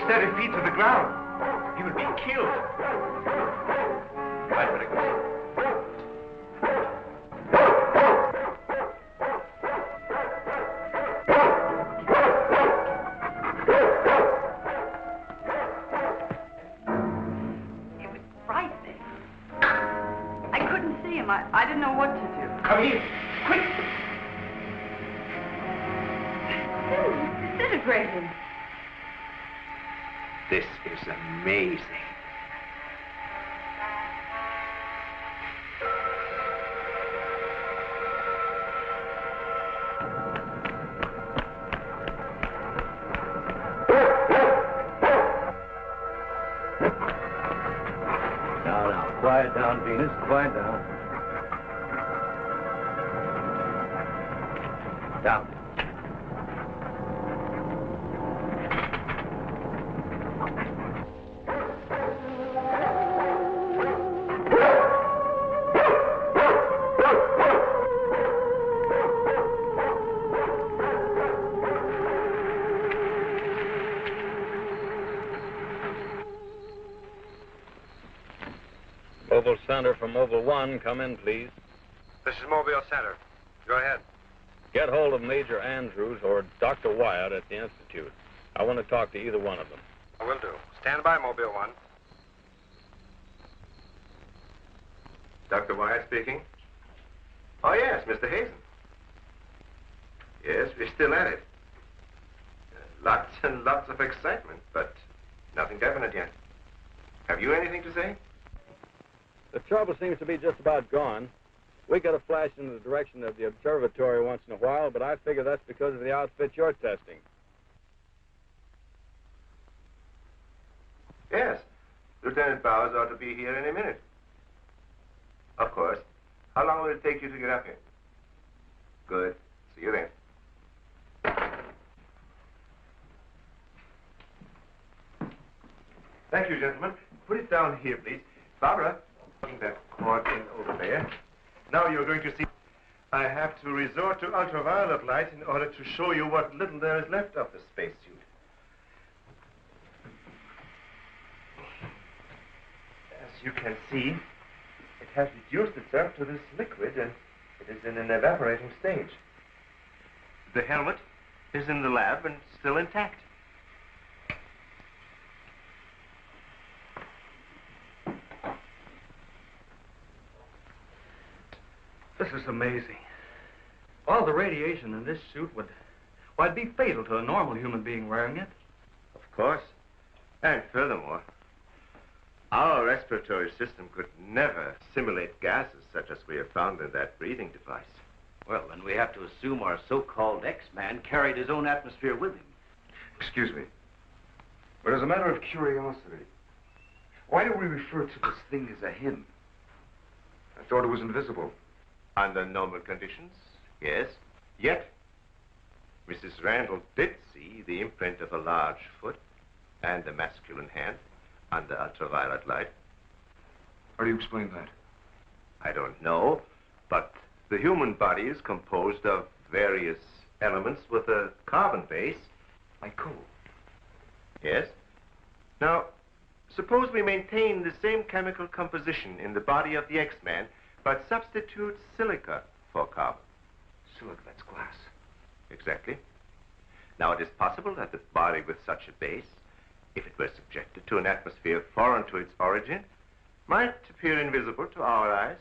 Steady feet to the ground. He would be killed. I'd better go. He was right there. I couldn't see him. I didn't know what to do. Come here. Quick. Disintegrated. This is amazing. Now, quiet down, Venus. Quiet down. Down. Mobile Center from Mobile 1, come in, please. This is Mobile Center. Go ahead. Get hold of Major Andrews or Dr. Wyatt at the Institute. I want to talk to either one of them. I will do. Stand by, Mobile 1. Dr. Wyatt speaking. Oh, yes, Mr. Hazen. Yes, we're still at it. Lots and lots of excitement, but nothing definite yet. Have you anything to say? The trouble seems to be just about gone. We get a flash in the direction of the observatory once in a while, but I figure that's because of the outfit you're testing. Yes. Lieutenant Bowers ought to be here any minute. Of course. How long will it take you to get up here? Good. See you then. Thank you, gentlemen. Put it down here, please. Barbara, bring that cord in over there. Now you're going to see... I have to resort to ultraviolet light in order to show you what little there is left of the spacesuit. As you can see, it has reduced itself to this liquid, and it is in an evaporating stage. The helmet is in the lab and still intact. This is amazing. All the radiation in this suit would be fatal to a normal human being wearing it. Of course. And furthermore, our respiratory system could never simulate gases such as we have found in that breathing device. Well, then we have to assume our so-called X-Man carried his own atmosphere with him. Excuse me, but as a matter of curiosity, why do we refer to this thing as a him? I thought it was invisible. Under normal conditions, yes. Yet, Mrs. Randall did see the imprint of a large foot and a masculine hand under ultraviolet light. How do you explain that? I don't know, but the human body is composed of various elements with a carbon base. Like coal? Yes. Now, suppose we maintain the same chemical composition in the body of the X-Man, but substitute silica for carbon. Silica, that's glass. Exactly. Now, it is possible that the body with such a base, if it were subjected to an atmosphere foreign to its origin, might appear invisible to our eyes.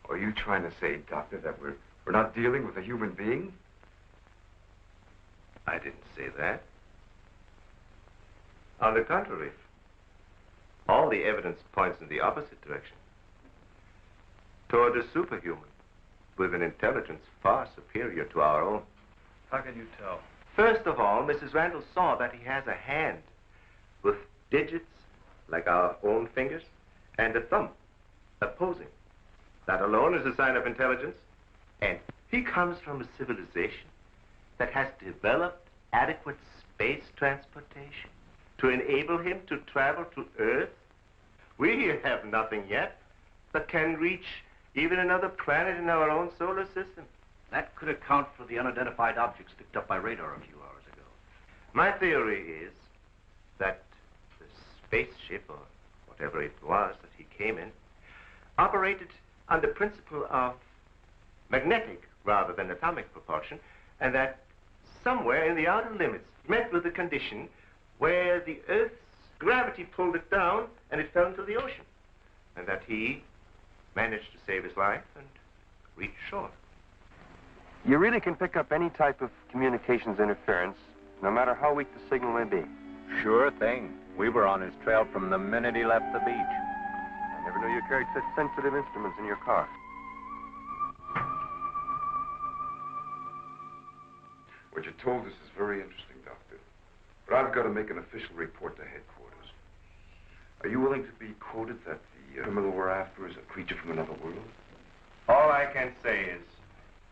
Are you trying to say, Doctor, that we're not dealing with a human being? I didn't say that. On the contrary, all the evidence points in the opposite direction. Toward a superhuman with an intelligence far superior to our own. How can you tell? First of all, Mrs. Randall saw that he has a hand with digits like our own fingers and a thumb opposing. That alone is a sign of intelligence. And he comes from a civilization that has developed adequate space transportation to enable him to travel to Earth. We have nothing yet that can reach even another planet in our own solar system. That could account for the unidentified objects picked up by radar a few hours ago. My theory is that the spaceship, or whatever it was that he came in, operated on the principle of magnetic rather than atomic propulsion, and that somewhere in the outer limits met with a condition where the Earth's gravity pulled it down and it fell into the ocean, and that he managed to save his life and reach shore. You really can pick up any type of communications interference, no matter how weak the signal may be. Sure thing. We were on his trail from the minute he left the beach. I never knew you carried such sensitive instruments in your car. What you told us is very interesting, Doctor. But I've got to make an official report to headquarters. Are you willing to be quoted that the criminal we're after is a creature from another world? All I can say is,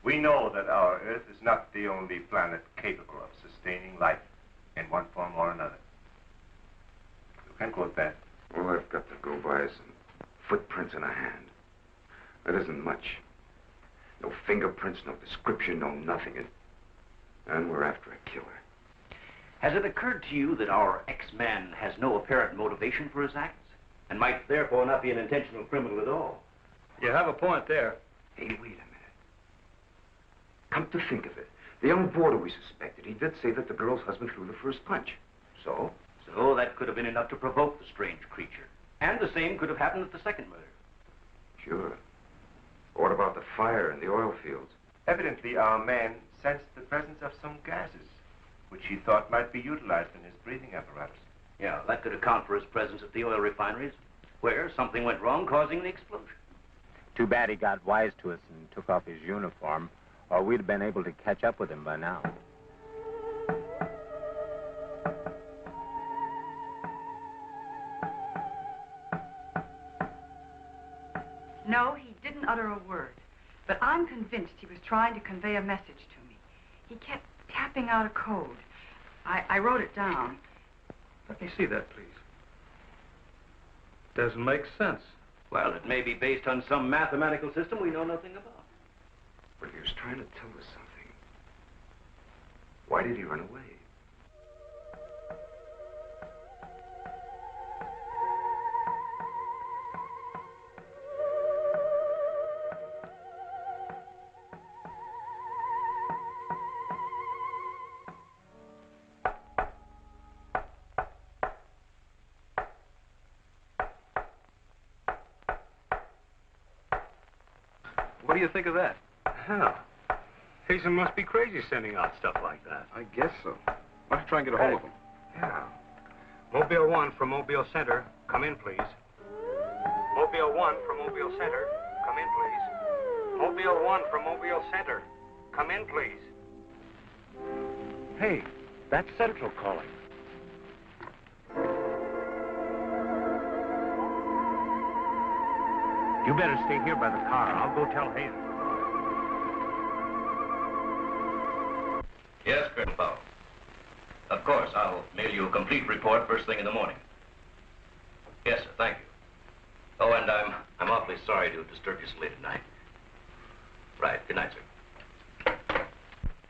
we know that our Earth is not the only planet capable of sustaining life in one form or another. You can quote that. All I've got to go by is some footprints in a hand. That isn't much. No fingerprints, no description, no nothing. And we're after a killer. Has it occurred to you that our X-Man has no apparent motivation for his acts, and might therefore not be an intentional criminal at all? You have a point there. Hey, wait a minute. Come to think of it, the young boarder we suspected, he did say that the girl's husband threw the first punch. So? So that could have been enough to provoke the strange creature. And the same could have happened at the second murder. Sure. What about the fire in the oil fields? Evidently, our man sensed the presence of some gases, which he thought might be utilized in his breathing apparatus. Yeah, that could account for his presence at the oil refineries, where something went wrong, causing the explosion. Too bad he got wise to us and took off his uniform, or we'd have been able to catch up with him by now. No, he didn't utter a word. But I'm convinced he was trying to convey a message to me. He kept tapping out a code. I wrote it down. Let me see that, please. Doesn't make sense. Well, it may be based on some mathematical system we know nothing about. But he was trying to tell us something. Why did he run away? What do you think of that? Hell, Hazen must be crazy sending out stuff like that. I guess so. Why don't you try and get a hold of him? Yeah. Mobile 1 from Mobile Center. Come in, please. Mobile 1 from Mobile Center. Come in, please. Mobile 1 from Mobile Center. Come in, please. Hey, that's Central calling. You better stay here by the car. I'll go tell Hazen. Yes, Colonel Powell. Of course, I'll mail you a complete report first thing in the morning. Yes, sir, thank you. Oh, and I'm awfully sorry to disturb you so late at night. Right, good night, sir.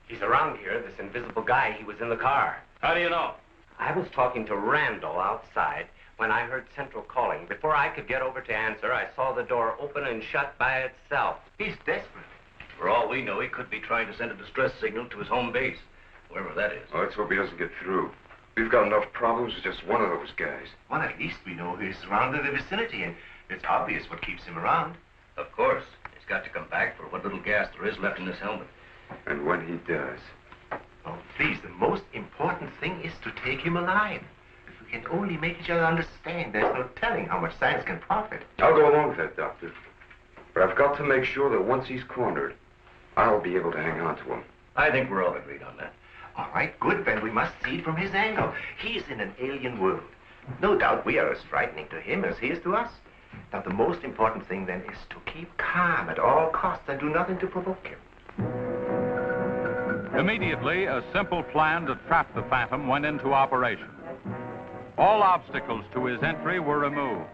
He's around here, this invisible guy. He was in the car. How do you know? I was talking to Randall outside when I heard Central calling. Before I could get over to answer, I saw the door open and shut by itself. He's desperate. For all we know, he could be trying to send a distress signal to his home base, wherever that is. Well, let's hope he doesn't get through. We've got enough problems with just one of those guys. Well, at least we know he's around in the vicinity, and it's obvious what keeps him around. Of course. He's got to come back for what little gas there is left in this helmet. And when he does... Oh, please, the most important thing is to take him alive. If we can only make each other understand, there's no telling how much science can profit. I'll go along with that, Doctor. But I've got to make sure that once he's cornered, I'll be able to hang on to him. I think we're all agreed on that. All right, good, then we must see it from his angle. He's in an alien world. No doubt we are as frightening to him as he is to us. Now, the most important thing, then, is to keep calm at all costs and do nothing to provoke him. Immediately, a simple plan to trap the Phantom went into operation. All obstacles to his entry were removed.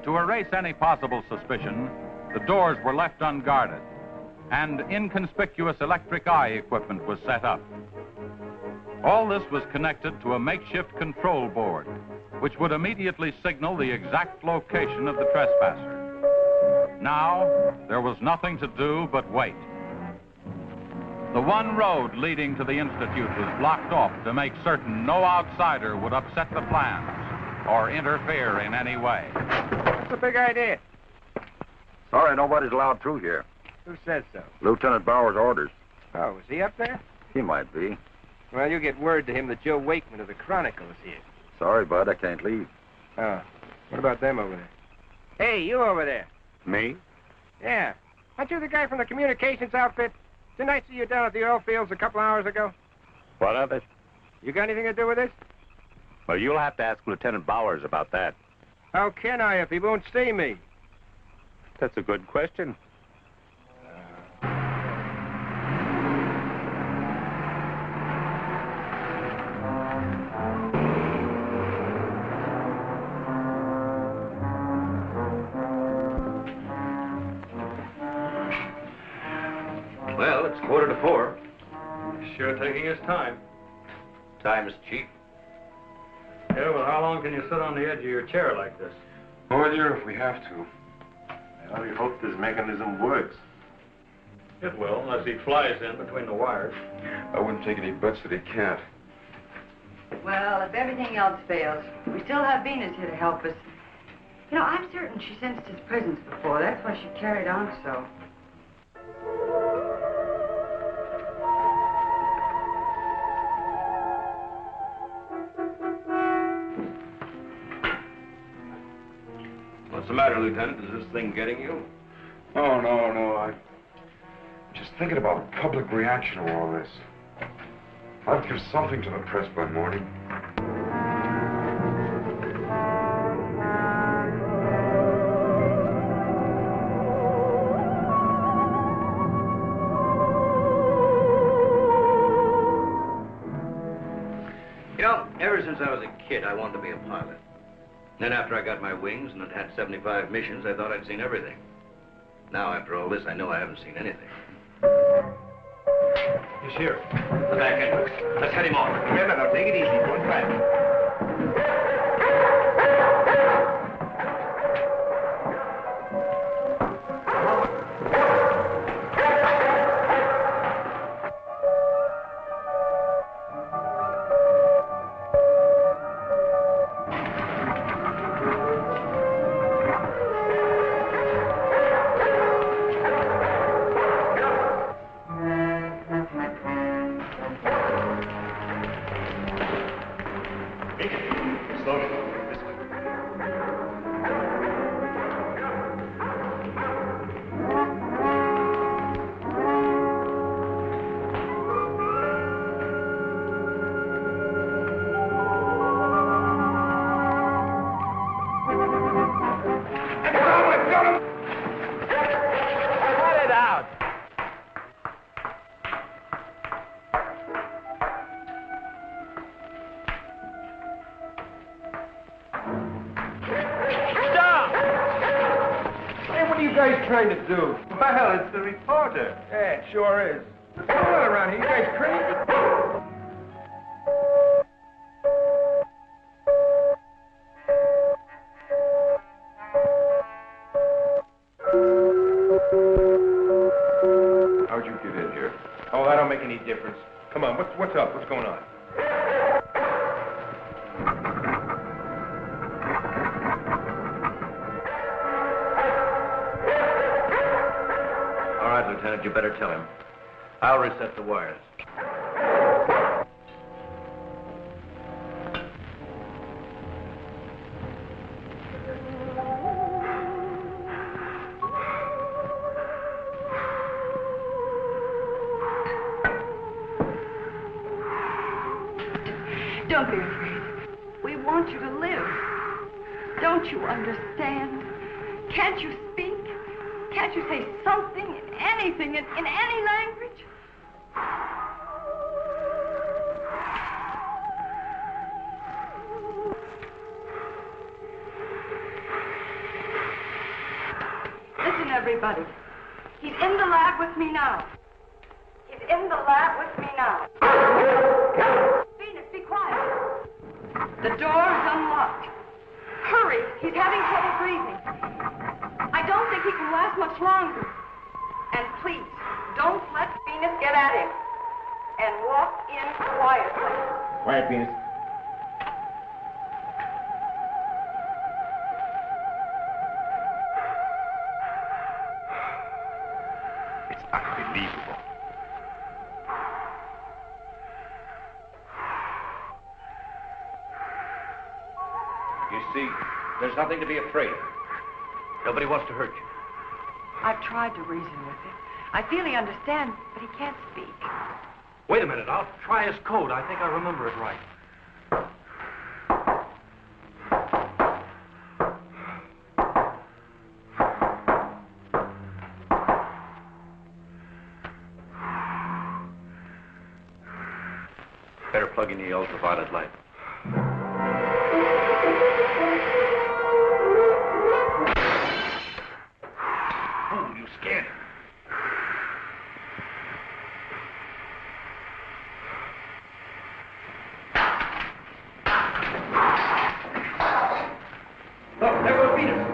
To erase any possible suspicion, the doors were left unguarded, and inconspicuous electric eye equipment was set up. All this was connected to a makeshift control board, which would immediately signal the exact location of the trespasser. Now, there was nothing to do but wait. The one road leading to the Institute was blocked off to make certain no outsider would upset the plans or interfere in any way. What's the big idea? Sorry, nobody's allowed through here. Who says so? Lieutenant Bauer's orders. Oh, is he up there? He might be. Well, you get word to him that Joe Wakeman of the Chronicle is here. Sorry, Bud, I can't leave. Oh, what about them over there? Hey, you over there. Me? Yeah. Aren't you the guy from the communications outfit? Didn't I see you down at the oil fields a couple hours ago? What of it? You got anything to do with this? Well, you'll have to ask Lieutenant Bowers about that. How can I if he won't see me? That's a good question. Well, it's 3:45. Sure taking his time. Time is cheap. Yeah, well, how long can you sit on the edge of your chair like this? Oh, dear, if we have to. I only hope this mechanism works. It will, unless he flies in between the wires. I wouldn't take any bets that he can't. Well, if everything else fails, we still have Venus here to help us. You know, I'm certain she sensed his presence before. That's why she carried on so. What's the matter, Lieutenant? Is this thing getting you? Oh, no. I'm just thinking about the public reaction to all this. I'll give something to the press by morning. Ever since I was a kid, I wanted to be a pilot. Then after I got my wings and had had 75 missions, I thought I'd seen everything. Now, after all this, I know I haven't seen anything. He's here. The back entrance. Let's head him off. Remember, now, take it easy. Don't try. Trying to do? Well, it's the reporter. Yeah, it sure is. What's going on around here? You guys crazy? How'd you get in here? Oh, that don't make any difference. Come on, what's up? What's going on? Lieutenant, you better tell him. I'll reset the wires. Don't be afraid. We want you to live. Don't you understand? Can't you speak? Can't you say something, anything, in any language? Listen, everybody. He's in the lab with me now. He's in the lab with me now. Venus, be quiet. The door's unlocked. Hurry, he's having trouble breathing. I don't think he can last much longer. And please, don't let Venus get at him. And walk in quietly. Quiet, Venus. It's unbelievable. You see, there's nothing to be afraid of. Nobody wants to hurt you. I've tried to reason with him. I feel he understands, but he can't speak. Wait a minute. I'll try his code. I think I remember it right. Better plug in the ultraviolet light. Oh, you scared him. Look, there goes Venus.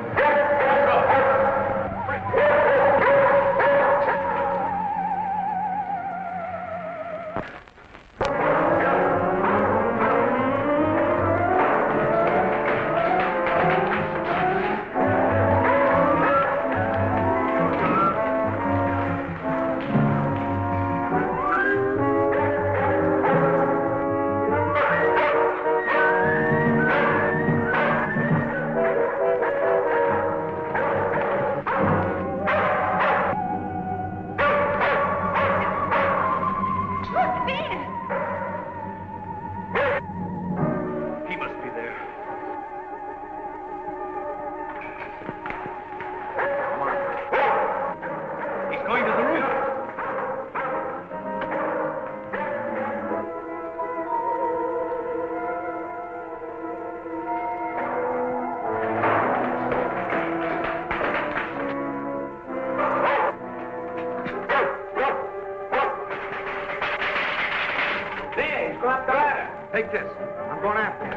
Take this. I'm going after you.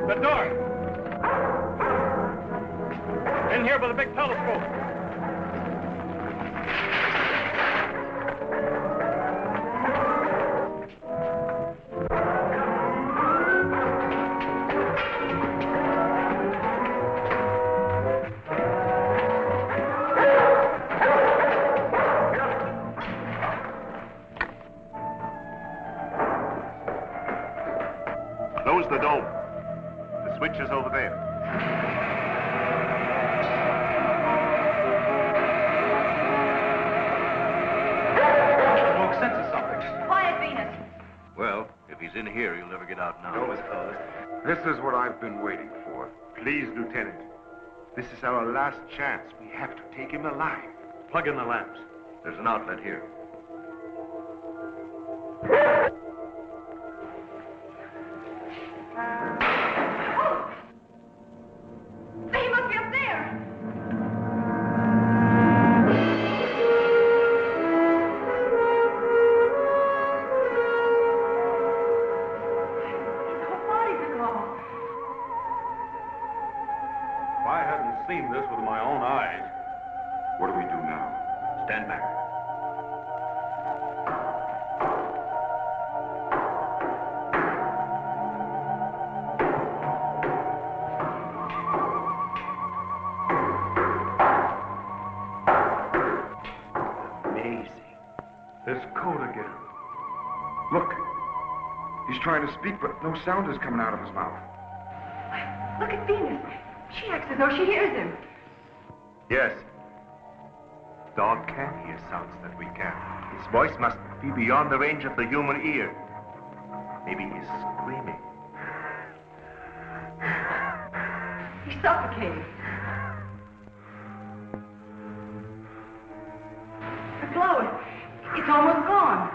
The door. In here with a big telescope. Close the dome. The switch is over there. Smoke sense of something. Quiet, Venus. Well, if he's in here, he'll never get out now. This is what I've been waiting for. Please, Lieutenant. This is our last chance. We have to take him alive. Plug in the lamps. There's an outlet here. He must be up there. His whole body's aglow. If I hadn't seen this with my own eyes. What do we do now? Stand back. This code again. Look. He's trying to speak, but no sound is coming out of his mouth. Look at Venus. She acts as though she hears him. Yes. Dog can hear sounds that we can. His voice must be beyond the range of the human ear. Maybe he's screaming. He's suffocating. The glow, it's almost gone.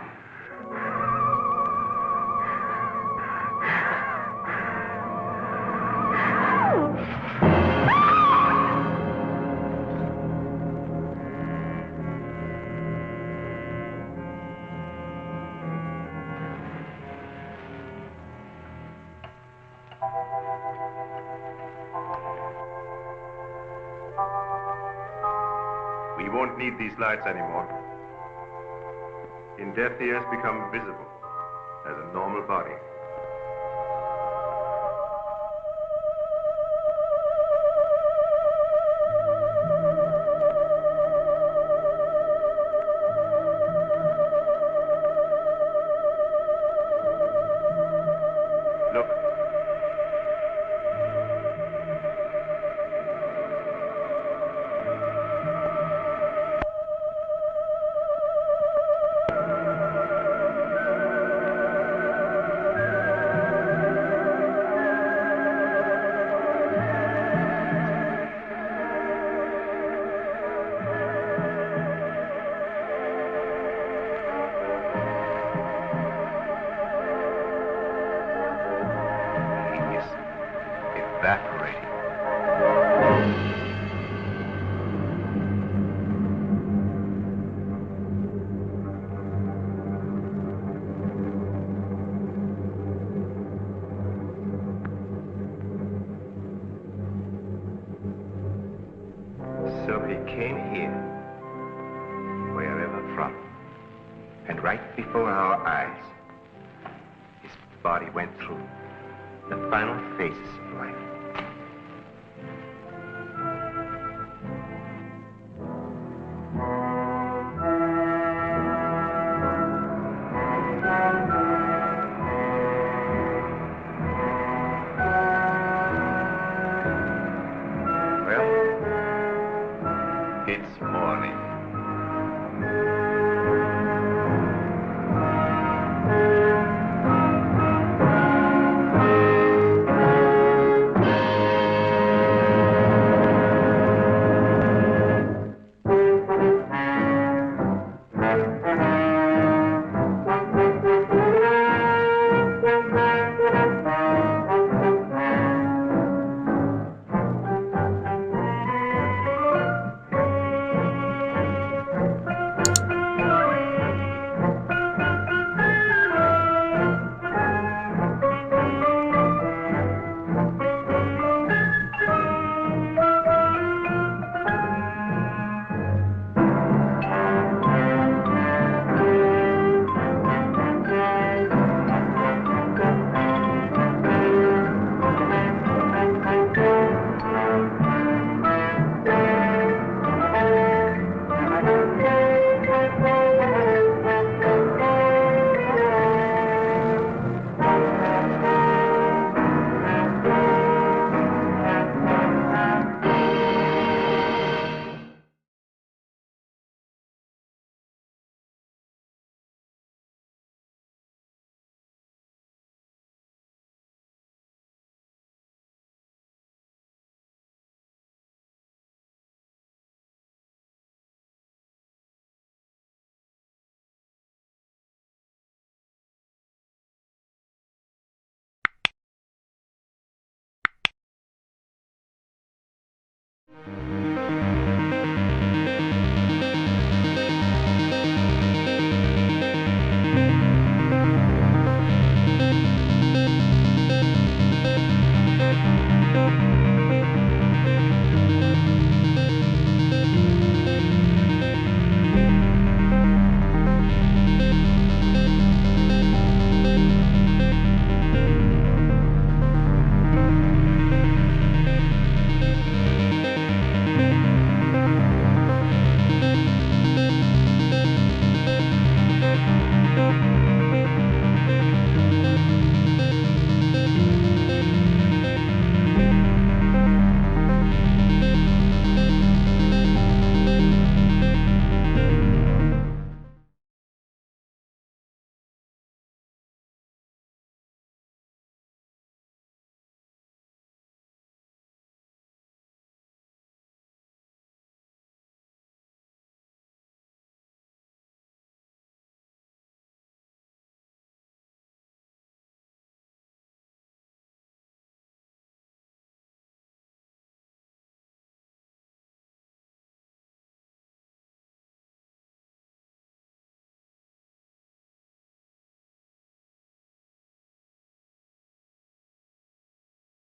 We won't need these lights anymore. In death, he has become visible as a normal body. Look. Evaporating. So he came here, wherever from, and right before our eyes, his body went through the final phases of life. It's morning. Thank you.